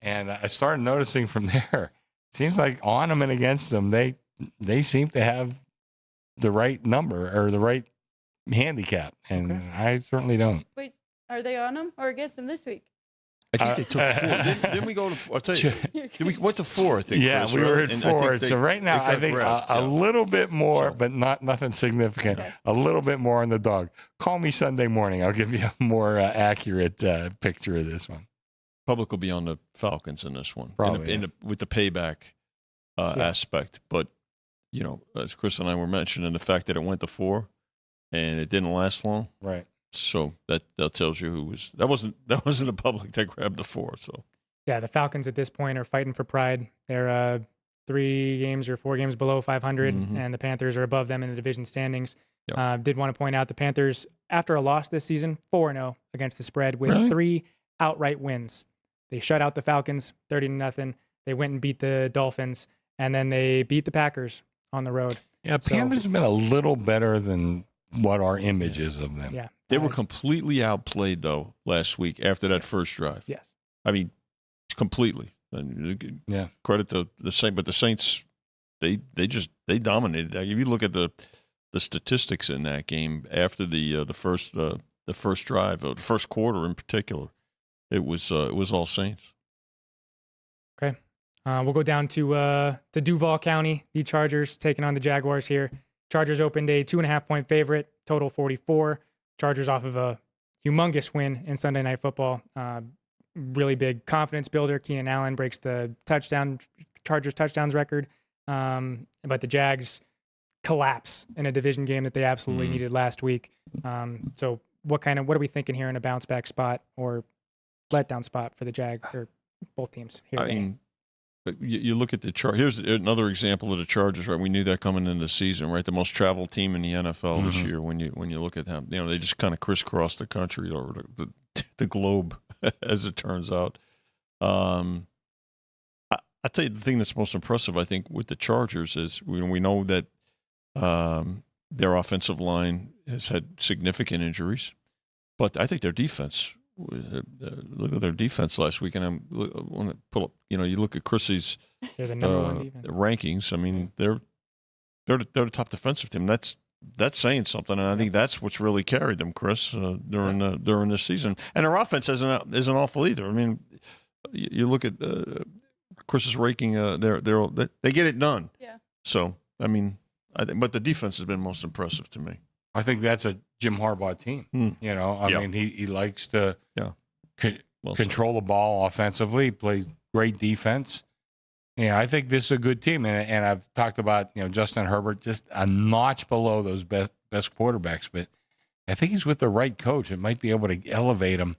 And I started noticing from there, it seems like on them and against them, they seem to have the right number or the right handicap. And Okay. I certainly don't. Wait, are they on them or against them this week? I think they took 4. Didn't we go to? I'll tell you. Did we went to 4? I think. Yeah, Chris, we were right? at And I think 4. they- So right now, they I got think grabbed, a yeah. little bit more, So- but nothing significant. Okay. A little bit more on the dog. Call me Sunday morning. I'll give you a more accurate picture of this one. Public will be on the Falcons in this one, Probably, with the payback aspect. But as Chris and I were mentioning, the fact that it went to 4 and it didn't last long, Right. so that tells you who was that wasn't the public that grabbed the 4. So Yeah, the Falcons at this point are fighting for pride. They're 3 games or 4 games below 500, Mhm. and the Panthers are above them in the division standings. Yep. Did want to point out the Panthers, after a loss this season, 4-0 against the spread with Really? 3 outright wins. They shut out the Falcons 30-0. They went and beat the Dolphins, and then they beat the Packers on the road. Yeah, So- Panthers have been a little better than what our image is of them. Yeah. they were completely outplayed though last week after that first drive. Yes. I mean, completely. And Yeah. credit the Saints, but the Saints, they dominated. If you look at the statistics in that game after the first drive, the first quarter in particular, it was all Saints. We'll go down to Duval County. The Chargers taking on the Jaguars here. Chargers opened a 2.5-point favorite, total 44. Chargers off of a humongous win in Sunday Night Football. Really big confidence builder. Keenan Allen breaks the Chargers touchdowns record. But the Jags collapse in a division game that they absolutely needed last week. So what are we thinking here in a bounce back spot or letdown spot for the Jag or both teams here? I mean, you look at the chart. Here's another example of the Chargers. Right, we knew that coming into the season. Right, the most traveled team in the NFL this year. When you look at them, they just kind of crisscross the country or the globe, as it turns out. I tell you, the thing that's most impressive, I think, with the Chargers is we know that their offensive line has had significant injuries, but I think their defense. Look at their defense last week, and I want to pull up. You look at Chrissy's They're the number one defense rankings. I mean, they're the top defensive team. That's saying something, and I think that's what's really carried them, Chris, during this season. And their offense isn't awful either. I mean, you look at Chris's ranking. They get it done. Yeah. So I mean, but the defense has been most impressive to me. I think that's a Jim Harbaugh team. I mean, he likes to control the ball offensively, play great defense. I think this is a good team. And I've talked about, Justin Herbert just a notch below those best quarterbacks. But I think he's with the right coach. It might be able to elevate him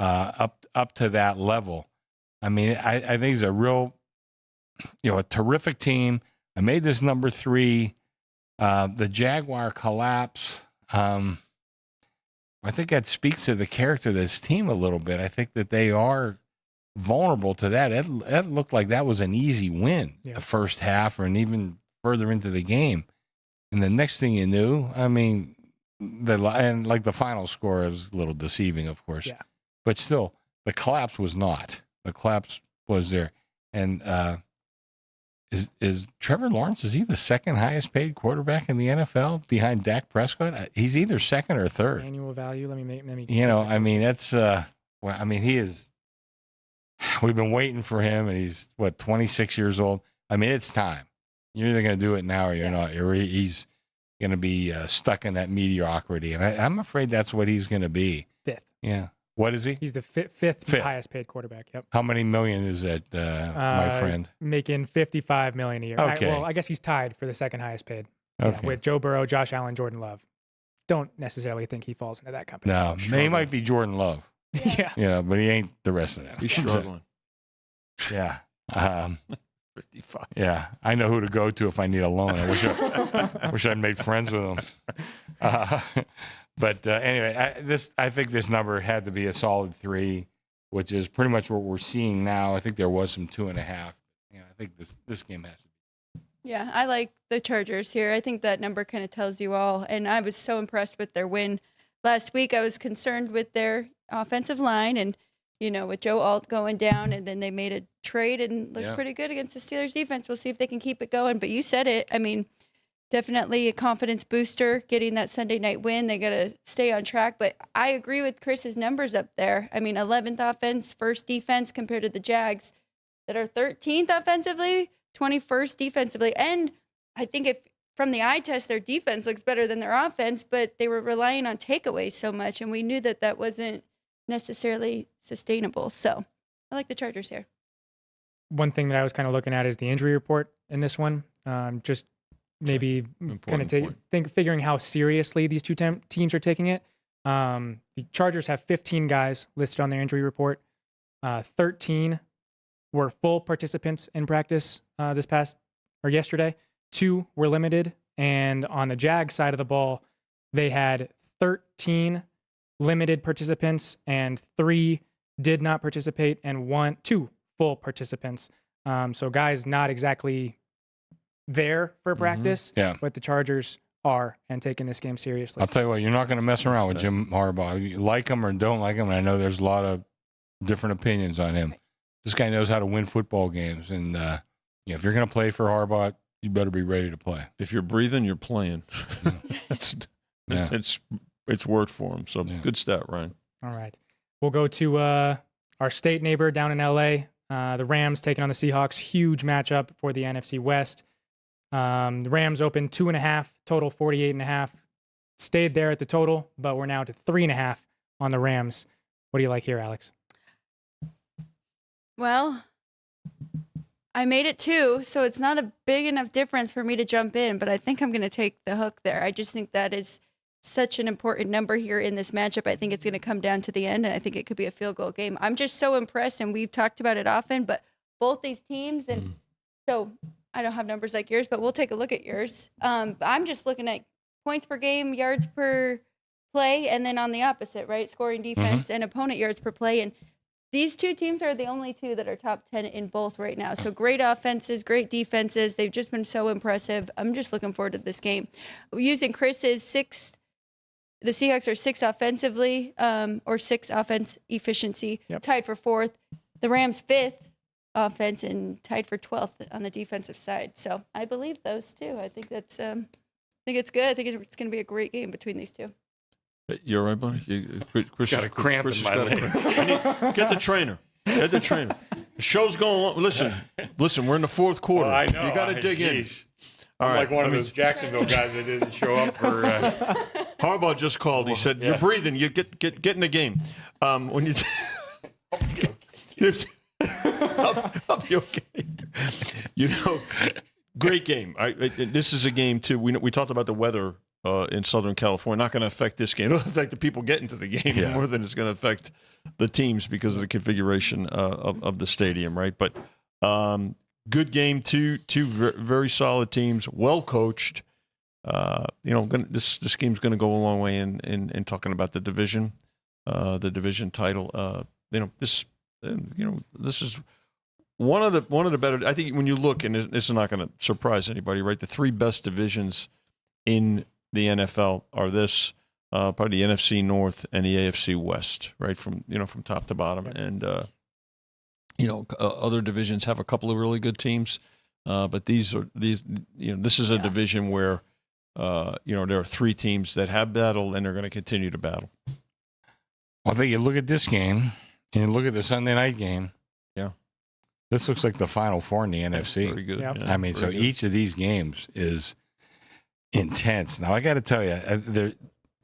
up to that level. I mean, I think he's a real, a terrific team. I made this number 3. The Jaguar collapse, I think that speaks to the character of this team a little bit. I think that they are vulnerable to that. It looked like that was an easy win the first half and even further into the game. And the next thing you knew, I mean, the final score was a little deceiving, of course. Yeah. But still, the collapse was not. The collapse was there. And Is Trevor Lawrence, is he the second highest paid quarterback in the NFL behind Dak Prescott? He's either second or third. Annual value. Let me. I mean, that's he is. We've been waiting for him, and he's 26 years old. I mean, it's time. You're either going to do it now or you're not. He's going to be stuck in that mediocrity, and I'm afraid that's what he's going to be. 5th. Yeah. What is he? He's the fifth highest paid quarterback. Yep. How many million is that, my friend? Making $55 million a year. Okay. I guess he's tied for the second highest paid. Okay. Yeah, with Joe Burrow, Josh Allen, Jordan Love. Don't necessarily think he falls into that company. No, he might be Jordan Love. Yeah. But he ain't the rest of them. He's struggling. Yeah. 55. Yeah. I know who to go to if I need a loan. I wish I'd made friends with him. But anyway, I think this number had to be a solid 3, which is pretty much what we're seeing now. I think there was some 2.5. I think this game has to be. Yeah, I like the Chargers here. I think that number kind of tells you all. And I was so impressed with their win last week. I was concerned with their offensive line and, with Joe Alt going down, and then they made a trade and looked pretty good against the Steelers defense. We'll see if they can keep it going. But you said it. I mean, definitely a confidence booster getting that Sunday night win. They got to stay on track. But I agree with Chris's numbers up there. I mean, 11th offense, first defense compared to the Jags that are 13th offensively, 21st defensively. And I think if from the eye test, their defense looks better than their offense, but they were relying on takeaways so much. And we knew that wasn't necessarily sustainable. So I like the Chargers here. One thing that I was kind of looking at is the injury report in this one. Just maybe kind of figuring how seriously these two teams are taking it. The Chargers have 15 guys listed on their injury report. 13 were full participants in practice yesterday. 2 were limited. And on the Jag side of the ball, they had 13 limited participants and 3 did not participate and 2 full participants. So guys not exactly there for practice, but the Chargers are and taking this game seriously. I'll tell you what, you're not going to mess around with Jim Harbaugh. You like him or don't like him, and I know there's a lot of different opinions on him. This guy knows how to win football games, and if you're going to play for Harbaugh, you better be ready to play. If you're breathing, you're playing. It's worked for him. So good stat, Ryan. All right. We'll go to our state neighbor down in L.A., The Rams taking on the Seahawks. Huge matchup for the NFC West. The Rams opened 2.5, total 48.5. Stayed there at the total, but we're now to 3.5 on the Rams. What do you like here, Alex? Well, I made it 2, so it's not a big enough difference for me to jump in, but I think I'm going to take the hook there. I just think that is such an important number here in this matchup. I think it's going to come down to the end, and I think it could be a field goal game. I'm just so impressed, and we've talked about it often, but both these teams, and so I don't have numbers like yours, but we'll take a look at yours. I'm just looking at points per game, yards per play, and then on the opposite, right, scoring defense and opponent yards per play, and these two teams are the only two that are top 10 in both right now. So great offenses, great defenses. They've just been so impressive. I'm just looking forward to this game. Using Chris's 6, the Seahawks are 6 offensively, or 6 offense efficiency, tied for 4th. The Rams 5th offense and tied for 12th on the defensive side. So I believe those two. I think that's, I think it's good. I think it's going to be a great game between these two. You all right, buddy? Chris Got a cramp in my leg. Get the trainer. Get the trainer. The show's going along. Listen. We're in the 4th quarter. Well, I know. You got to dig in. I'm like one of those Jacksonville guys that didn't show up for. Harbaugh just called. He said, "You're breathing. You get in the game." When you, I'll be okay. You know, great game. This is a game too. We talked about the weather. In Southern California, not going to affect this game. It'll affect the people getting to the game more than it's going to affect the teams because of the configuration of the stadium, right? But good game, two very solid teams, well coached. This game's going to go a long way in talking about the division title. This is one of the better. I think when you look, and this is not going to surprise anybody, right? The 3 best divisions in the NFL are this, probably the NFC North and the AFC West, right? From top to bottom. And, other divisions have a couple of really good teams. But this is a division where, there are 3 teams that have battled and they're going to continue to battle. Well, I think you look at this game and you look at the Sunday night game. Yeah. This looks like the Final Four in the NFC. Very good. Yep. Yeah, I mean, so good. each of these games is intense. Now, I got to tell you,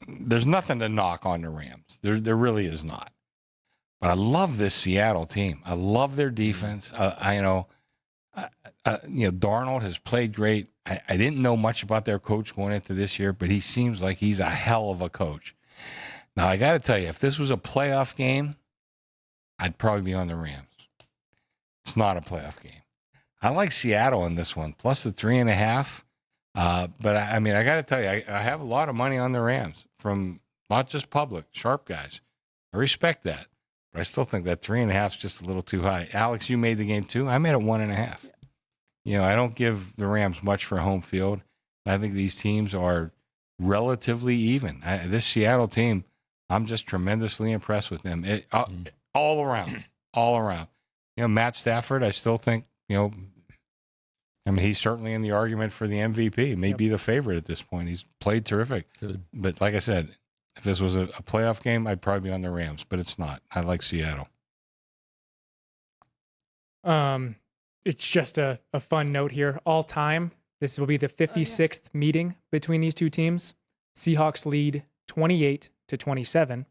there's nothing to knock on the Rams. There really is not. But I love this Seattle team. I love their defense. Darnold has played great. I didn't know much about their coach going into this year, but he seems like he's a hell of a coach. Now, I got to tell you, if this was a playoff game, I'd probably be on the Rams. It's not a playoff game. I like Seattle in this one, plus the 3.5. But I got to tell you, I have a lot of money on the Rams from not just public, sharp guys. I respect that, but I still think that 3.5 is just a little too high. Alex, you made the game too. I made it 1.5. I don't give the Rams much for home field. I think these teams are relatively even. This Seattle team, I'm just tremendously impressed with them. All around. Matt Stafford, I still think, he's certainly in the argument for the MVP. May be the favorite at this point. He's played terrific. Good. But like I said, if this was a playoff game, I'd probably be on the Rams, but it's not. I like Seattle. It's just a fun note here. All time, this will be the 56th meeting between these two teams. Seahawks lead 28-27.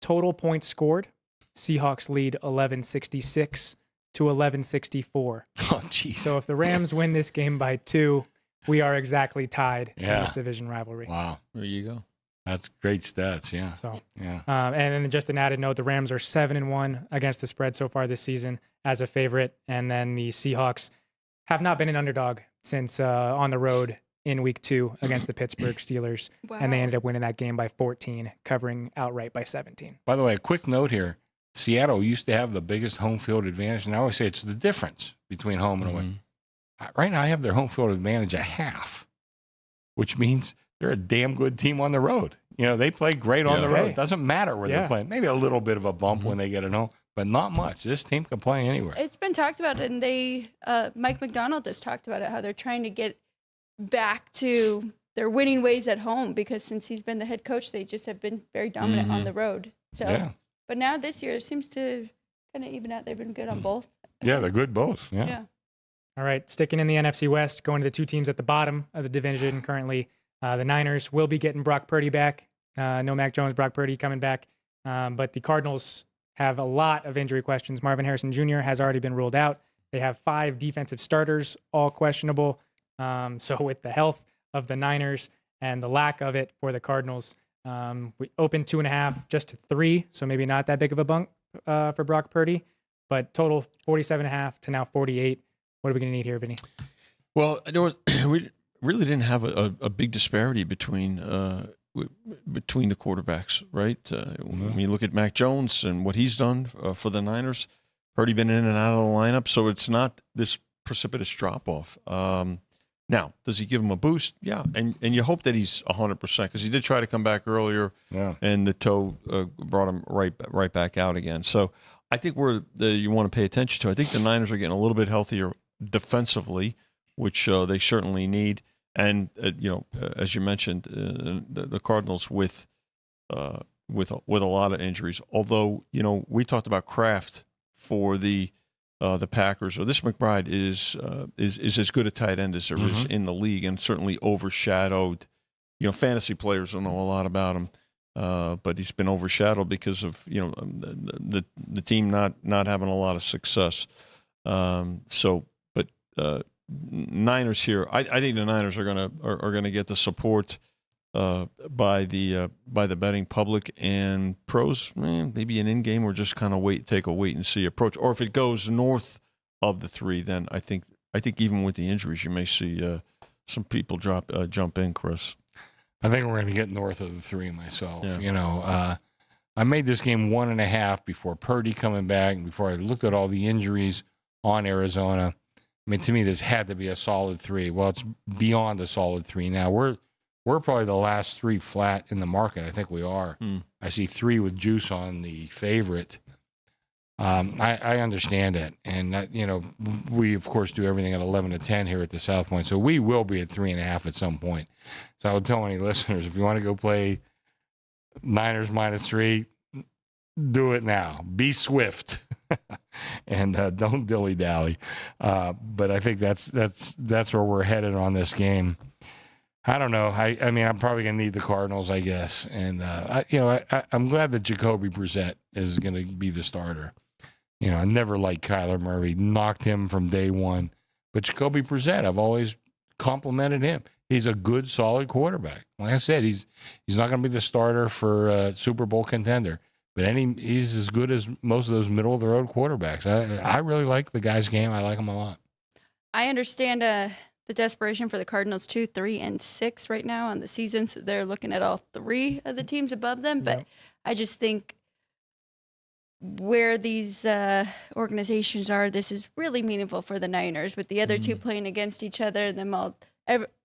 Total points scored, Seahawks lead 1166 to 1164. Oh, jeez. So if the Rams win this game by 2, we are exactly tied in Yeah. this division rivalry. Wow. There you go. That's great stats, yeah. So, Yeah. and then just an added note: the Rams are 7-1 against the spread so far this season as a favorite, and then the Seahawks have not been an underdog since on the road in Week 2 against the Pittsburgh Steelers, and they ended up winning that game by 14, covering outright by 17. By the way, a quick note here. Seattle used to have the biggest home field advantage, and I always say it's the difference between home and away. Right now, I have their home field advantage a half, which means they're a damn good team on the road. They play great on the road. It doesn't matter where they're playing. Maybe a little bit of a bump when they get it home, but not much. This team can play anywhere. It's been talked about, and Mike McDonald has talked about it, how they're trying to get back to their winning ways at home, because since he's been the head coach, they just have been very dominant on the road. So, but now this year it seems to kind of even out. They've been good on both Yeah, they're good both. Yeah. Yeah. All right, sticking in the NFC West, going to the two teams at the bottom of the division currently. The Niners will be getting Brock Purdy back. No Mac Jones, Brock Purdy coming back. But the Cardinals have a lot of injury questions. Marvin Harrison Jr. has already been ruled out. They have 5 defensive starters, all questionable. So with the health of the Niners and the lack of it for the Cardinals, we opened 2.5 just to 3, so maybe not that big of a bump for Brock Purdy. But total 47.5 to now 48. What are we going to need here, Vinny? Well, we really didn't have a big disparity between the quarterbacks, right? When you look at Mac Jones and what he's done for the Niners, Purdy been in and out of the lineup, so it's not this precipitous drop off. Now, does he give him a boost? Yeah, and you hope that he's 100% because he did try to come back earlier, and the toe brought him right back out again. So I think you want to pay attention to. I think the Niners are getting a little bit healthier defensively, which they certainly need. And as you mentioned, the Cardinals with a lot of injuries. Although we talked about Kraft for the Packers. Or this McBride is as good a tight end as there is in the league, and certainly overshadowed. Fantasy players don't know a lot about him, but he's been overshadowed because of the team not having a lot of success. Niners here. I think the Niners are gonna get the support by the betting public and pros. Maybe an in game or just kind of take a wait and see approach. Or if it goes north of the 3, then I think even with the injuries, you may see some people jump in, Chris. I think we're going to get north of the 3 myself. Yeah. I made this game 1.5 before Purdy coming back and before I looked at all the injuries on Arizona. I mean, to me, this had to be a solid 3. Well, it's beyond a solid 3 now. We're probably the last 3 flat in the market. I think we are. I see 3 with juice on the favorite. I understand it. And, we, of course, do everything at 11 to 10 here at the South Point. So we will be at 3.5 at some point. So I would tell any listeners, if you want to go play Niners -3, do it now. Be swift. And don't dilly-dally. But I think that's where we're headed on this game. I don't know. I mean, I'm probably going to need the Cardinals, I guess. And, I'm glad that Jacoby Brissett is going to be the starter. I never liked Kyler Murray. Knocked him from day one. But Jacoby Brissett, I've always complimented him. He's a good, solid quarterback. Like I said, he's not going to be the starter for a Super Bowl contender. But he's as good as most of those middle-of-the-road quarterbacks. I really like the guy's game. I like him a lot. I understand the desperation for the Cardinals 2, 3, and 6 right now on the season. So they're looking at all 3 of the teams above them. But I just think where these organizations are, this is really meaningful for the Niners with the other 2 playing against each other.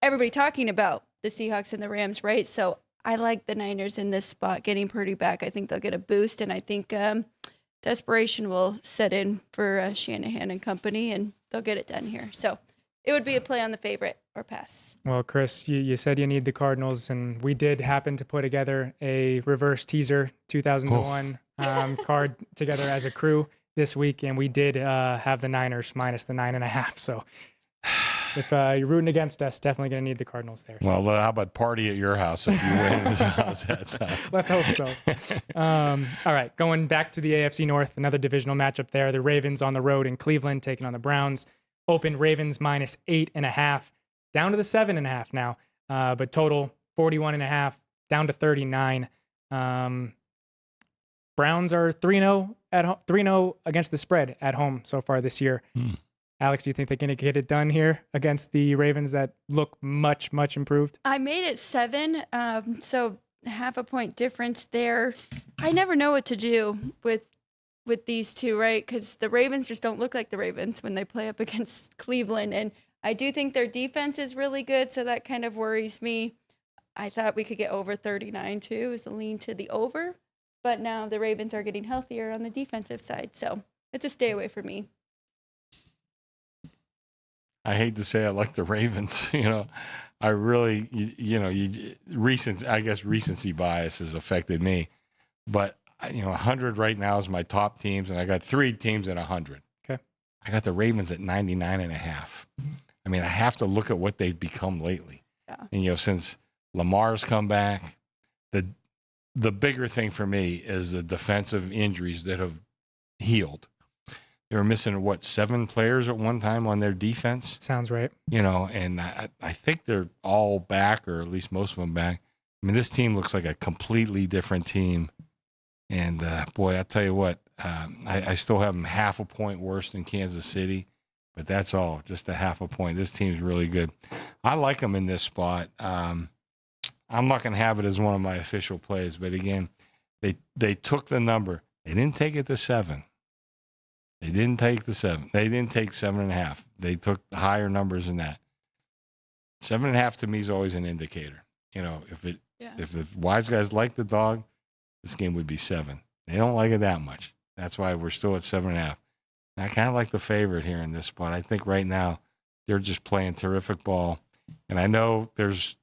Everybody talking about the Seahawks and the Rams, right? So I like the Niners in this spot, getting Purdy back. I think they'll get a boost, and I think desperation will set in for Shanahan and company, and they'll get it done here. So it would be a play on the favorite or pass. Well, Chris, you said you need the Cardinals, and we did happen to put together a reverse teaser 2001 card together as a crew this week, and we did have the Niners minus the 9.5. So if you're rooting against us, definitely going to need the Cardinals there. Well, how about party at your house if you win this house? Let's hope so. All right, going back to the AFC North, another divisional matchup there. The Ravens on the road in Cleveland taking on the Browns. Open Ravens minus 8.5, down to the 7.5 now, but total 41.5, down to 39. Browns are 3-0 3-0 against the spread at home so far this year. Alex, do you think they're going to get it done here against the Ravens that look much, much improved? I made it 7, so half a point difference there. I never know what to do with these 2, right? Because the Ravens just don't look like the Ravens when they play up against Cleveland. And I do think their defense is really good, so that kind of worries me. I thought we could get over 39 too, as a lean to the over. But now the Ravens are getting healthier on the defensive side, so it's a stay away for me. I hate to say I like the Ravens. I really, recency bias has affected me. But 100 right now is my top teams, and I got 3 teams at 100. Okay. I got the Ravens at 99.5. I mean, I have to look at what they've become lately. Yeah. And, since Lamar's come back, the bigger thing for me is the defensive injuries that have healed. They were missing, 7 players at one time on their defense? Sounds right. And I think they're all back, or at least most of them back. I mean, this team looks like a completely different team. And, boy, I tell you what, I still have them half a point worse than Kansas City, but that's all, just a half a point. This team's really good. I like them in this spot. I'm not going to have it as one of my official plays, but again, they took the number. They didn't take it to 7. They didn't take the 7. They didn't take 7.5. They took higher numbers than that. 7.5 to me is always an indicator. If the wise guys like the dog, this game would be 7. They don't like it that much. That's why we're still at 7.5. I kind of like the favorite here in this spot. I think right now they're just playing terrific ball. And I know there's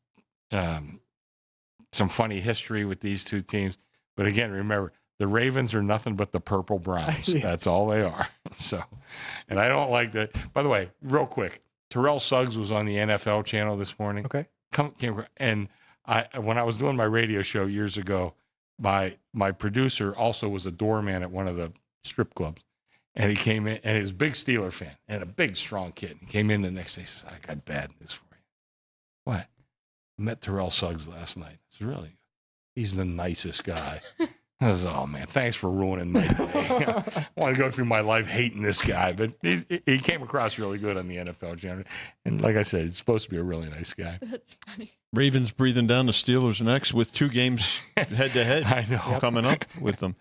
some funny history with these two teams. But again, remember, the Ravens are nothing but the purple Browns. Yeah. That's all they are. So, and I don't like that. By the way, real quick, Terrell Suggs was on the NFL channel this morning. Okay. And when I was doing my radio show years ago, my producer also was a doorman at one of the strip clubs. And he came in, and he was a big Steeler fan and a big, strong kid. He came in the next day and says, I got bad news for you. What? I met Terrell Suggs last night. It's really good. He's the nicest guy. I was, oh, man, thanks for ruining my day. I want to go through my life hating this guy. But he came across really good on the NFL channel. And like I said, he's supposed to be a really nice guy. That's funny. Ravens breathing down the Steelers' necks with 2 games head-to-head I know. coming up with them.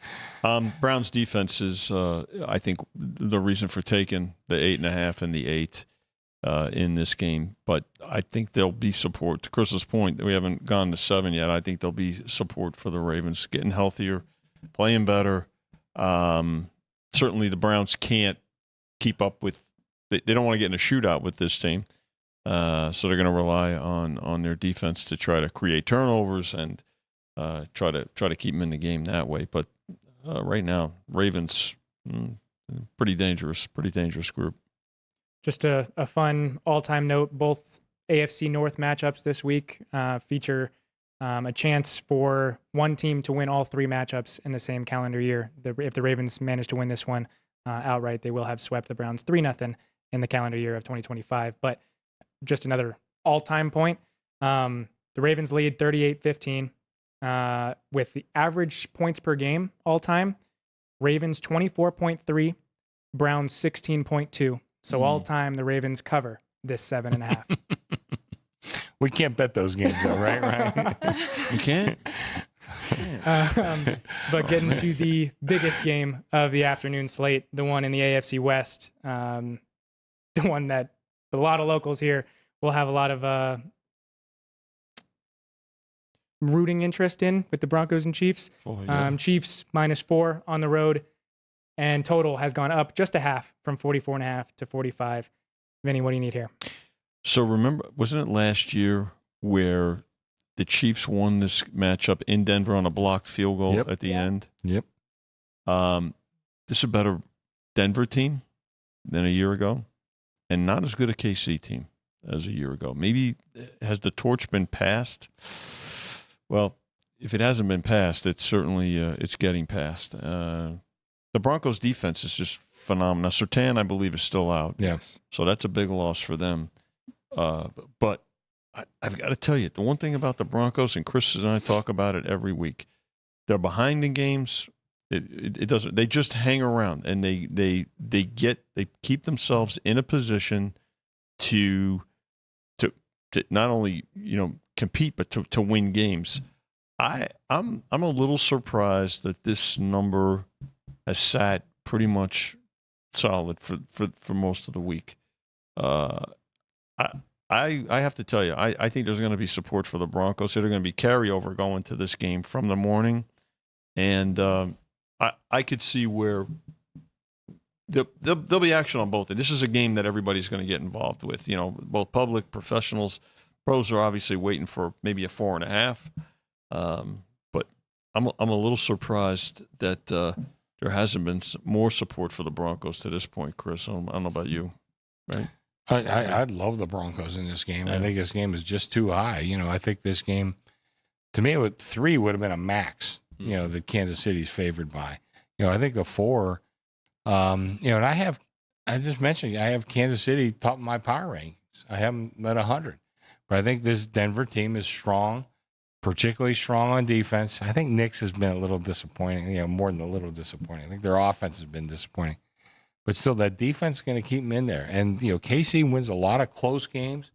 Browns defense is, I think, the reason for taking the 8.5 and the 8 in this game. But I think there'll be support. To Chris's point, we haven't gone to 7 yet. I think there'll be support for the Ravens getting healthier, playing better. Certainly the Browns can't keep up with – they don't want to get in a shootout with this team. So they're going to rely on their defense to try to create turnovers and try to keep them in the game that way. But right now, Ravens, pretty dangerous group. Just a fun all-time note, both AFC North matchups this week feature a chance for one team to win all 3 matchups in the same calendar year. If the Ravens manage to win this one outright, they will have swept the Browns 3-0 in the calendar year of 2025. But just another all-time point. The Ravens lead 38-15 with the average points per game all-time. Ravens 24.3, Browns 16.2. So all-time, the Ravens cover this 7.5. We can't bet those games, though, right? You can't? But getting to the biggest game of the afternoon slate, the one in the AFC West, the one that a lot of locals here will have a lot of rooting interest in with the Broncos and Chiefs. Oh, yeah. Chiefs -4 on the road, and total has gone up just a half from 44.5 to 45. Vinny, what do you need here? So remember, wasn't it last year where the Chiefs won this matchup in Denver on a blocked field goal at the end? Yep. This is a better Denver team than a year ago, and not as good a KC team as a year ago. Maybe has the torch been passed? Well, if it hasn't been passed, it's certainly it's getting passed. The Broncos' defense is just phenomenal. Now, Surtain, I believe, is still out. Yes. So that's a big loss for them. But I've got to tell you, the one thing about the Broncos, and Chris and I talk about it every week, they're behind in games. It doesn't. They just hang around, and they keep themselves in a position to not only compete but to win games. I'm a little surprised that this number has sat pretty much solid for most of the week. I have to tell you, I think there's going to be support for the Broncos. There's going to be carryover going to this game from the morning, and I could see where there'll be action on both. And this is a game that everybody's going to get involved with. Both public, professionals, pros are obviously waiting for maybe a 4.5. But I'm a little surprised that there hasn't been more support for the Broncos to this point, Chris. I don't know about you, right? I love the Broncos in this game. Yeah. I think this game is just too high. I think this game, to me, 3 would have been a max, that Kansas City's favored by. I think the 4, and I just mentioned, I have Kansas City top of my power rankings. I have them at 100. But I think this Denver team is strong, particularly strong on defense. I think Knicks has been a little disappointing, more than a little disappointing. I think their offense has been disappointing. But still, that defense is going to keep them in there. And, KC wins a lot of close games.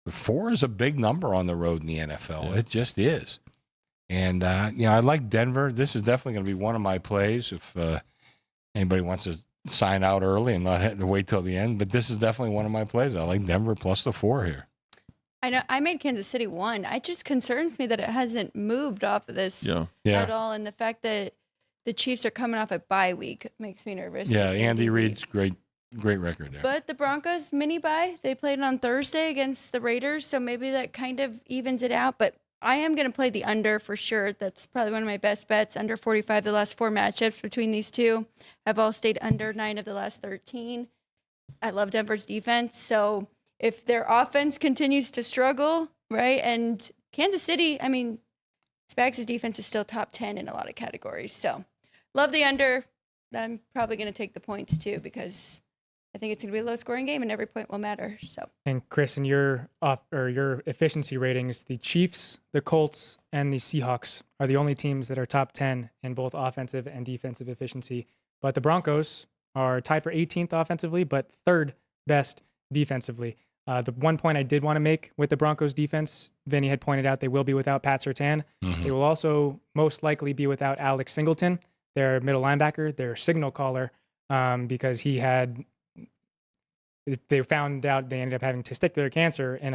But 4 is a big number on the road in the NFL. Yeah. It just is. And, I like Denver. This is definitely going to be one of my plays if anybody wants to sign out early and not have to wait till the end. But this is definitely one of my plays. I like Denver plus the 4 here. I know I made Kansas City 1. It just concerns me that it hasn't moved off of this at all. And the fact that the Chiefs are coming off a bye week makes me nervous. Yeah, Andy Reid's great record there. But the Broncos mini bye, they played on Thursday against the Raiders, so maybe that kind of evens it out. But I am going to play the under for sure. That's probably one of my best bets. Under 45 the last 4 matchups between these two have all stayed under 9 of the last 13. I love Denver's defense, so if their offense continues to struggle, right, and Kansas City, Spags' defense is still top 10 in a lot of categories. So love the under. I'm probably going to take the points too because I think it's going to be a low-scoring game and every point will matter. So. And Chris, in your efficiency ratings, the Chiefs, the Colts, and the Seahawks are the only teams that are top 10 in both offensive and defensive efficiency. But the Broncos are tied for 18th offensively, but 3rd best defensively. The one point I did want to make with the Broncos defense, Vinny had pointed out they will be without Pat Surtain. Mm-hmm. They will also most likely be without Alex Singleton, their middle linebacker, their signal caller, because they found out they ended up having testicular cancer in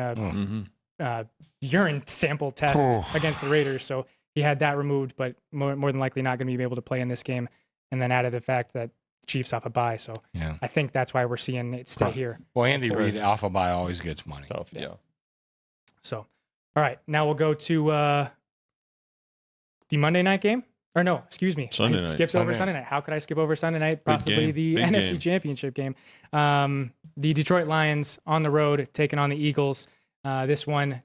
a urine sample test against the Raiders. So he had that removed, but more than likely not going to be able to play in this game. And then added the fact that Chiefs off a bye, so I think that's why we're seeing it stay here. Well, Andy Reid off a bye always gets money. Tough, yeah. So, all right, now we'll go to the Monday night game. Or no, excuse me, Sunday night. Skipped over Sunday night. How could I skip over Sunday night? Possibly the NFC Championship game. The Detroit Lions on the road taking on the Eagles. This one,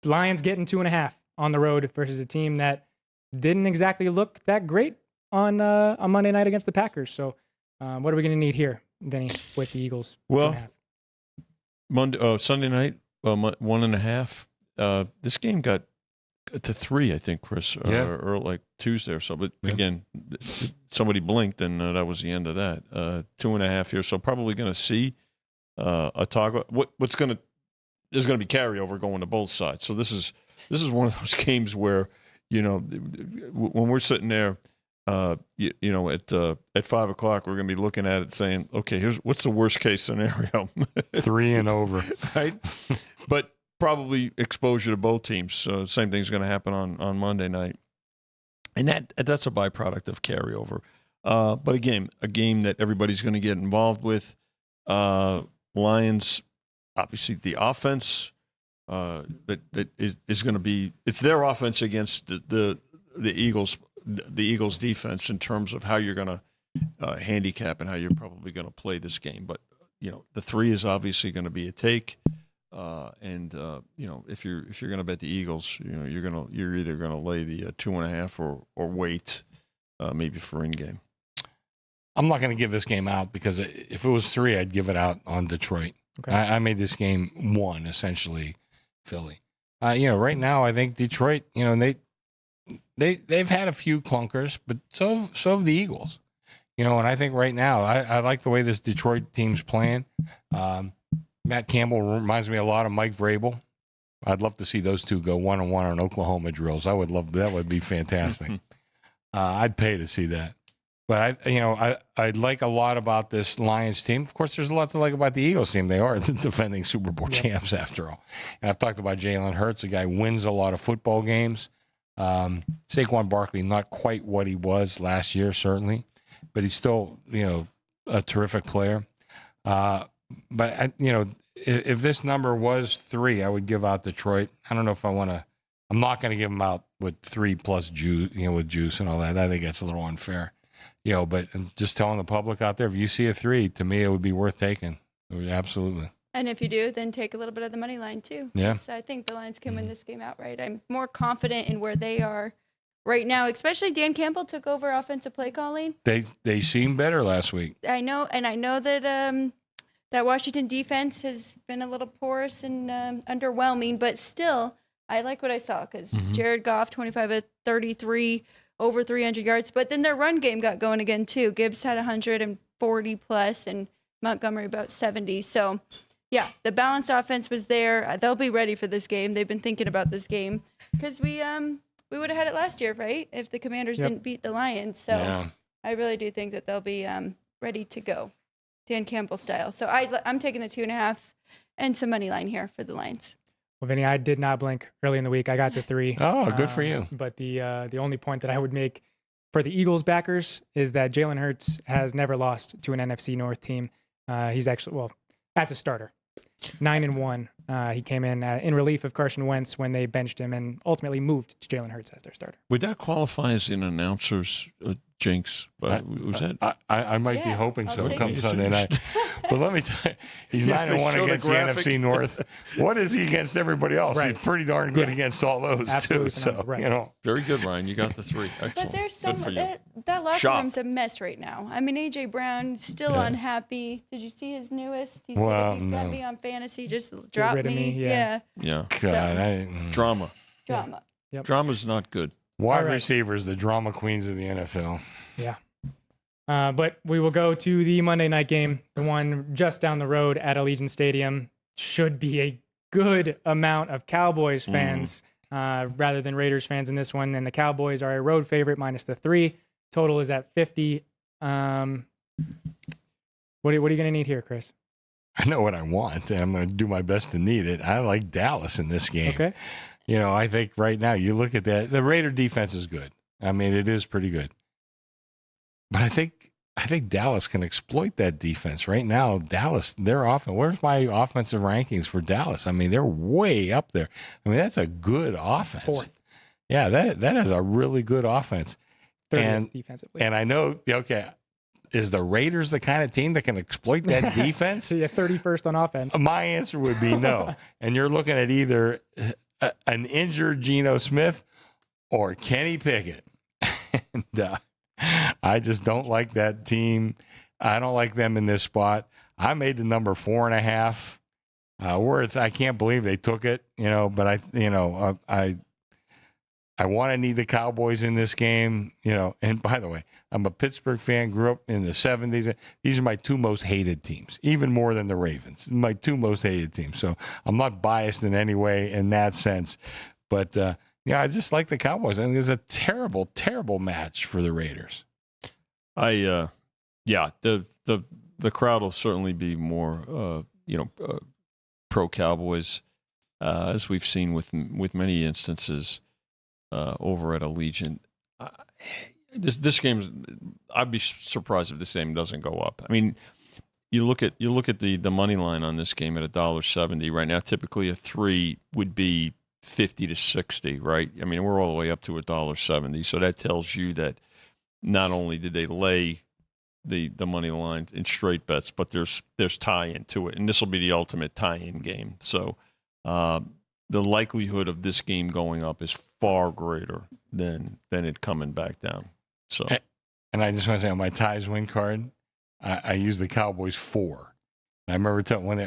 Lions getting 2.5 on the road versus a team that didn't exactly look that great on Monday night against the Packers. So what are we going to need here, Vinny, with the Eagles? Well, Sunday night, 1.5. This game got to 3, I think, Chris, or like Tuesday or so. But again, somebody blinked, and that was the end of that. 2.5 here, so probably going to see a toggle. There's going to be carryover going to both sides. So this is one of those games where when we're sitting there. At 5 o'clock, we're going to be looking at it saying, okay, what's the worst case scenario? 3 and over. Right? But probably exposure to both teams. So same thing's going to happen on Monday night. And that's a byproduct of carryover. But again, a game that everybody's going to get involved with. Lions, obviously the offense that is going to be, it's their offense against the Eagles. The Eagles' defense in terms of how you're going to handicap and how you're probably going to play this game. But the 3 is obviously going to be a take, and if you're going to bet the Eagles, you're either going to lay the 2.5 or wait maybe for in game. I'm not going to give this game out because if it was 3, I'd give it out on Detroit. Okay. I made this game 1 essentially, Philly. Right now I think Detroit. They've had a few clunkers, but so have the Eagles. And I think right now I like the way this Detroit team's playing. Matt Campbell reminds me a lot of Mike Vrabel. I'd love to see those two go 1-on-1 on Oklahoma drills. I would love that. Would be fantastic. I'd pay to see that. But I like a lot about this Lions team. Of course, there's a lot to like about the Eagles team. They are the defending Super Bowl champs after all. And I've talked about Jalen Hurts, a guy who wins a lot of football games. Saquon Barkley, not quite what he was last year, certainly, but he's still, a terrific player. But if this number was 3, I would give out Detroit. I don't know if I want to I'm not going to give them out with 3+ juice, with juice and all that. I think that's a little unfair, but just telling the public out there, if you see a 3, to me, it would be worth taking. Absolutely. And if you do, then take a little bit of the money line too. Yeah. I think the Lions can win this game outright. I'm more confident in where they are right now, especially Dan Campbell took over offensive play calling. They seemed better last week. I know, and I know that that Washington defense has been a little porous and underwhelming, but still, I like what I saw because Jared Goff, 25 of 33, over 300 yards. But then their run game got going again too. Gibbs had 140 plus, and Montgomery about 70. So. Yeah, the balanced offense was there. They'll be ready for this game. They've been thinking about this game because we would have had it last year, right? If the Commanders didn't beat the Lions. So I really do think that they'll be ready to go, Dan Campbell style. So I'm taking the 2.5 and some money line here for the Lions. Well, Vinny, I did not blink early in the week. I got the 3. Oh, good for you. But the only point that I would make for the Eagles backers is that Jalen Hurts has never lost to an NFC North team. He's actually, as a starter. 9-1. He came in relief of Carson Wentz when they benched him and ultimately moved to Jalen Hurts as their starter. Would that qualify as an announcer's jinx? Was that? I might be hoping I'll so take come it. Sunday night. But let me tell you, he's 9-1 show the against the graphic. NFC North. What is he against everybody else? Right. He's pretty darn good against all those Absolutely too. So phenomenal. Right. Very good, Ryan. You got the 3. Excellent. But there's some Good for you. that locker Shocked. room's a mess right now. I mean, AJ Brown still unhappy. Did you see his newest? He Well, said, if you got no. me on fantasy, just drop rid of me, yeah. Yeah. God, Drama. Drama. Drama's not good. wide All right. receivers, the drama queens of the NFL. Yeah. But we will go to the Monday night game, the one just down the road at Allegiant Stadium. Should be a good amount of Cowboys fans rather than Raiders fans in this one. And the Cowboys are a road favorite minus the 3. Total is at 50. What are you going to need here, Chris? I know what I want, and I'm going to do my best to need it. I like Dallas in this game. Okay. I think right now you look at that, the Raider defense is good. I mean, it is pretty good. But I think Dallas can exploit that defense. Right now, Dallas, their offense, where's my offensive rankings for Dallas? I mean, they're way up there. I mean, that's a good offense. 4th. Yeah, that is a really good offense. 30th defensively. And I know, okay, is the Raiders the kind of team that can exploit that defense? So you're 31st on offense. My answer would be no. And you're looking at either an injured Geno Smith or Kenny Pickett. And I just don't like that team. I don't like them in this spot. I made the number 4.5. Worth, I can't believe they took it, but I want to need the Cowboys in this game, and by the way, I'm a Pittsburgh fan, grew up in the 70s. These are my 2 most hated teams, even more than the Ravens, my 2 most hated teams. So I'm not biased in any way in that sense, but I just like the Cowboys. I think it's a terrible, terrible match for the Raiders. The crowd will certainly be more, pro Cowboys, as we've seen with many instances over at Allegiant. This game, I'd be surprised if this game doesn't go up. I mean, you look at the money line on this game at $1.70 right now. Typically, a 3 would be 50 to 60, right? I mean, we're all the way up to $1.70. So that tells you that not only did they lay the money line in straight bets, but there's tie-in to it, and this will be the ultimate tie-in game. So the likelihood of this game going up is far greater than it coming back down. So, and I just want to say on my ties win card, I use the Cowboys 4. I remember telling when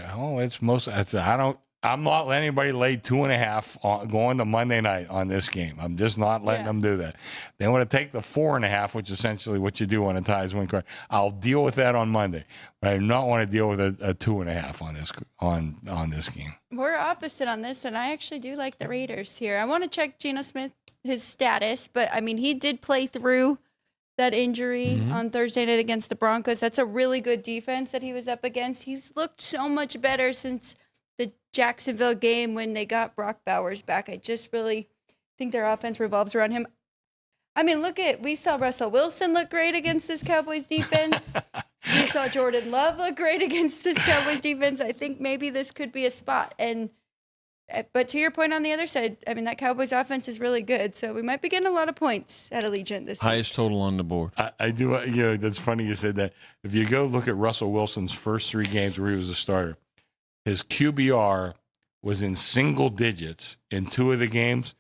I'm not letting anybody lay 2.5 going to Monday night on this game. I'm just not letting them do that. They want to take the 4.5, which is essentially what you do on a ties win card. I'll deal with that on Monday, but I do not want to deal with a 2.5 on this game. We're opposite on this, and I actually do like the Raiders here. I want to check Geno Smith, his status, but I mean, he did play through that injury on Thursday night against the Broncos. That's a really good defense that he was up against. He's looked so much better since the Jacksonville game when they got Brock Bowers back. I just really think their offense revolves around him. I mean, we saw Russell Wilson look great against this Cowboys defense. We saw Jordan Love look great against this Cowboys defense. I think maybe this could be a spot. And But to your point on the other side, I mean, that Cowboys offense is really good. So we might be getting a lot of points at Allegiant this week. Highest total on the board. I do. That's funny you said that. If you go look at Russell Wilson's first 3 games where he was a starter, his QBR was in single digits in 2 of the games,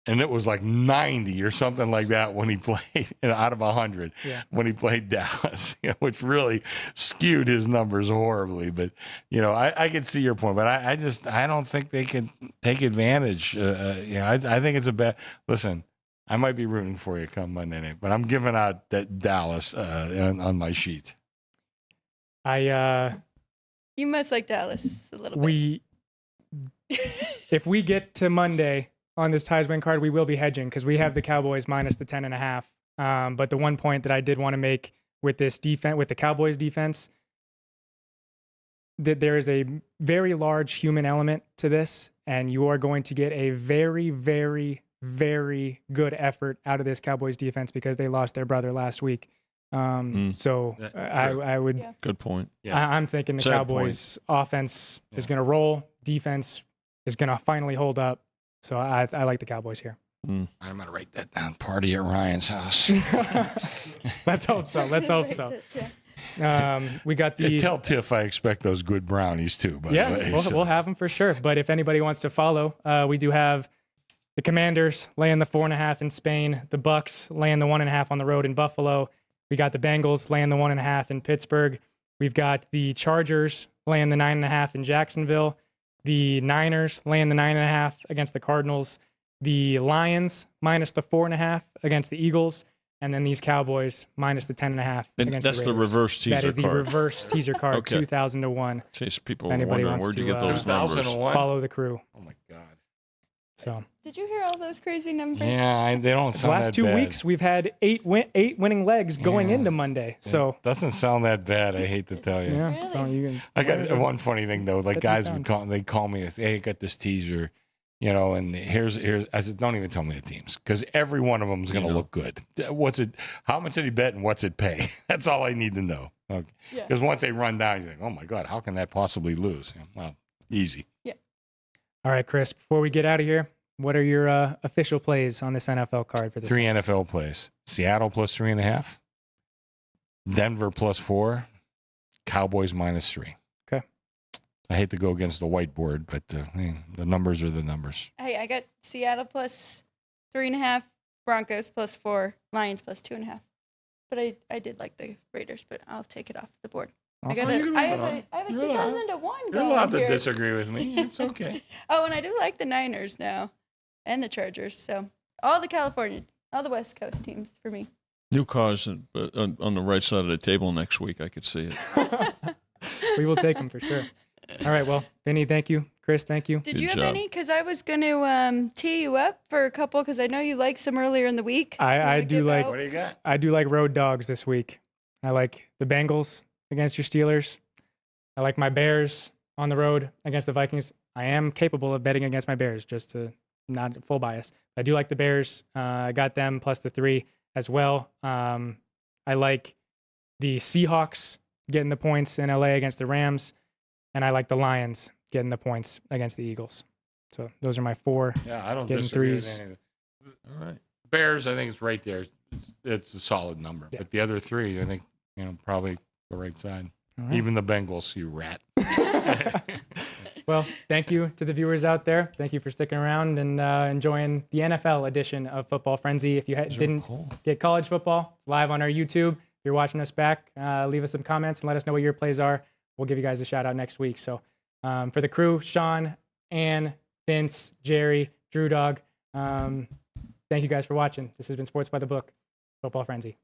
and it was like 90 or something like that when he played out of 100 when he played Dallas, which really skewed his numbers horribly. But, I can see your point, but I don't think they can take advantage. I think it's a bad – listen, I might be rooting for you come Monday night, but I'm giving out that Dallas on my sheet. You must like Dallas a little bit. If we get to Monday – on this ties win card, we will be hedging because we have the Cowboys minus the 10.5. But the one point that I did want to make with this defense, with the Cowboys defense, that there is a very large human element to this, and you are going to get a very, very, very good effort out of this Cowboys defense because they lost their brother last week. So I would. Good point. I'm thinking the Cowboys offense is going to roll, defense is going to finally hold up. So I like the Cowboys here. I'm going to write that down. Party at Ryan's house. Let's hope so. We got the... Tell Tiff I expect those good brownies too. By the way, we'll have them for sure. But if anybody wants to follow, we do have the Commanders laying the 4.5 in Spain. The Bucks laying the 1.5 on the road in Buffalo. We got the Bengals laying the 1.5 in Pittsburgh. We've got the Chargers laying the 9.5 in Jacksonville. The Niners laying the 9.5 against the Cardinals. The Lions minus the 4.5 against the Eagles. And then these Cowboys minus the 10.5 against the Raiders. That's the reverse teaser card. That is the reverse teaser card, Okay. 2,000 to 1. In case people are Anybody wondering, wants where'd you to, get those numbers? 2001. Follow the crew. Oh my God. So Did you hear all those crazy numbers? Yeah, they don't the sound last that 2 bad. weeks, we've had eight winning legs going into Monday. So Doesn't sound that bad. I hate to tell you. yeah, Really? so you can. I got one funny thing though. Like That's guys what would call, they call me, hey, I got this teaser, and here's. I said, don't even tell me the teams because every one of them is going to look good. What's it? How much did he bet and what's it pay? That's all I need to know. Because Yeah. once they run down, you think, oh my God, how can that possibly lose? Well, easy. All right, Chris. Before we get out of here, what are your official plays on this NFL card for this? 3 NFL plays: Seattle plus 3.5, Denver plus 4, Cowboys minus 3. Okay. I hate to go against the whiteboard, but the numbers are the numbers. Hey, I got Seattle plus 3.5, Broncos plus 4, Lions plus 2.5. But I did like the Raiders, but I'll take it off the board. Awesome. I have a 2000 to 1 You're going allowed to here. disagree with me. It's okay. Oh, and I do like the Niners now and the Chargers. So all the West Coast teams for me. New cars on the right side of the table next week. I could see it. We will take them for sure. All right. Well, Vinny, thank you. Chris, thank you. Did Good you have job. any? Because I was going to tee you up for a couple because I know you liked some earlier in the week. I You do give like- out- What do you got? I do like road dogs this week. I like the Bengals against your Steelers. I like my Bears on the road against the Vikings. I am capable of betting against my Bears, just to not full bias. I do like the Bears. I got them plus the 3 as well. I like the Seahawks getting the points in LA against the Rams, and I like the Lions getting the points against the Eagles. So those are my 4. Yeah, I don't Getting disagree with threes. any of it. All right. Bears, I think it's right there. It's a solid number. Yeah. But the other 3, I think, probably the right side. All right. Even the Bengals, you rat. Well, thank you to the viewers out there. Thank you for sticking around and enjoying the NFL edition of Football Frenzy. If you didn't get college football, it's live on our YouTube. If you're watching us back, leave us some comments and let us know what your plays are. We'll give you guys a shout out next week. So for the crew, Sean, Ann, Vince, Jerry, Drew Dog, thank you guys for watching. This has been Sports by the Book, Football Frenzy.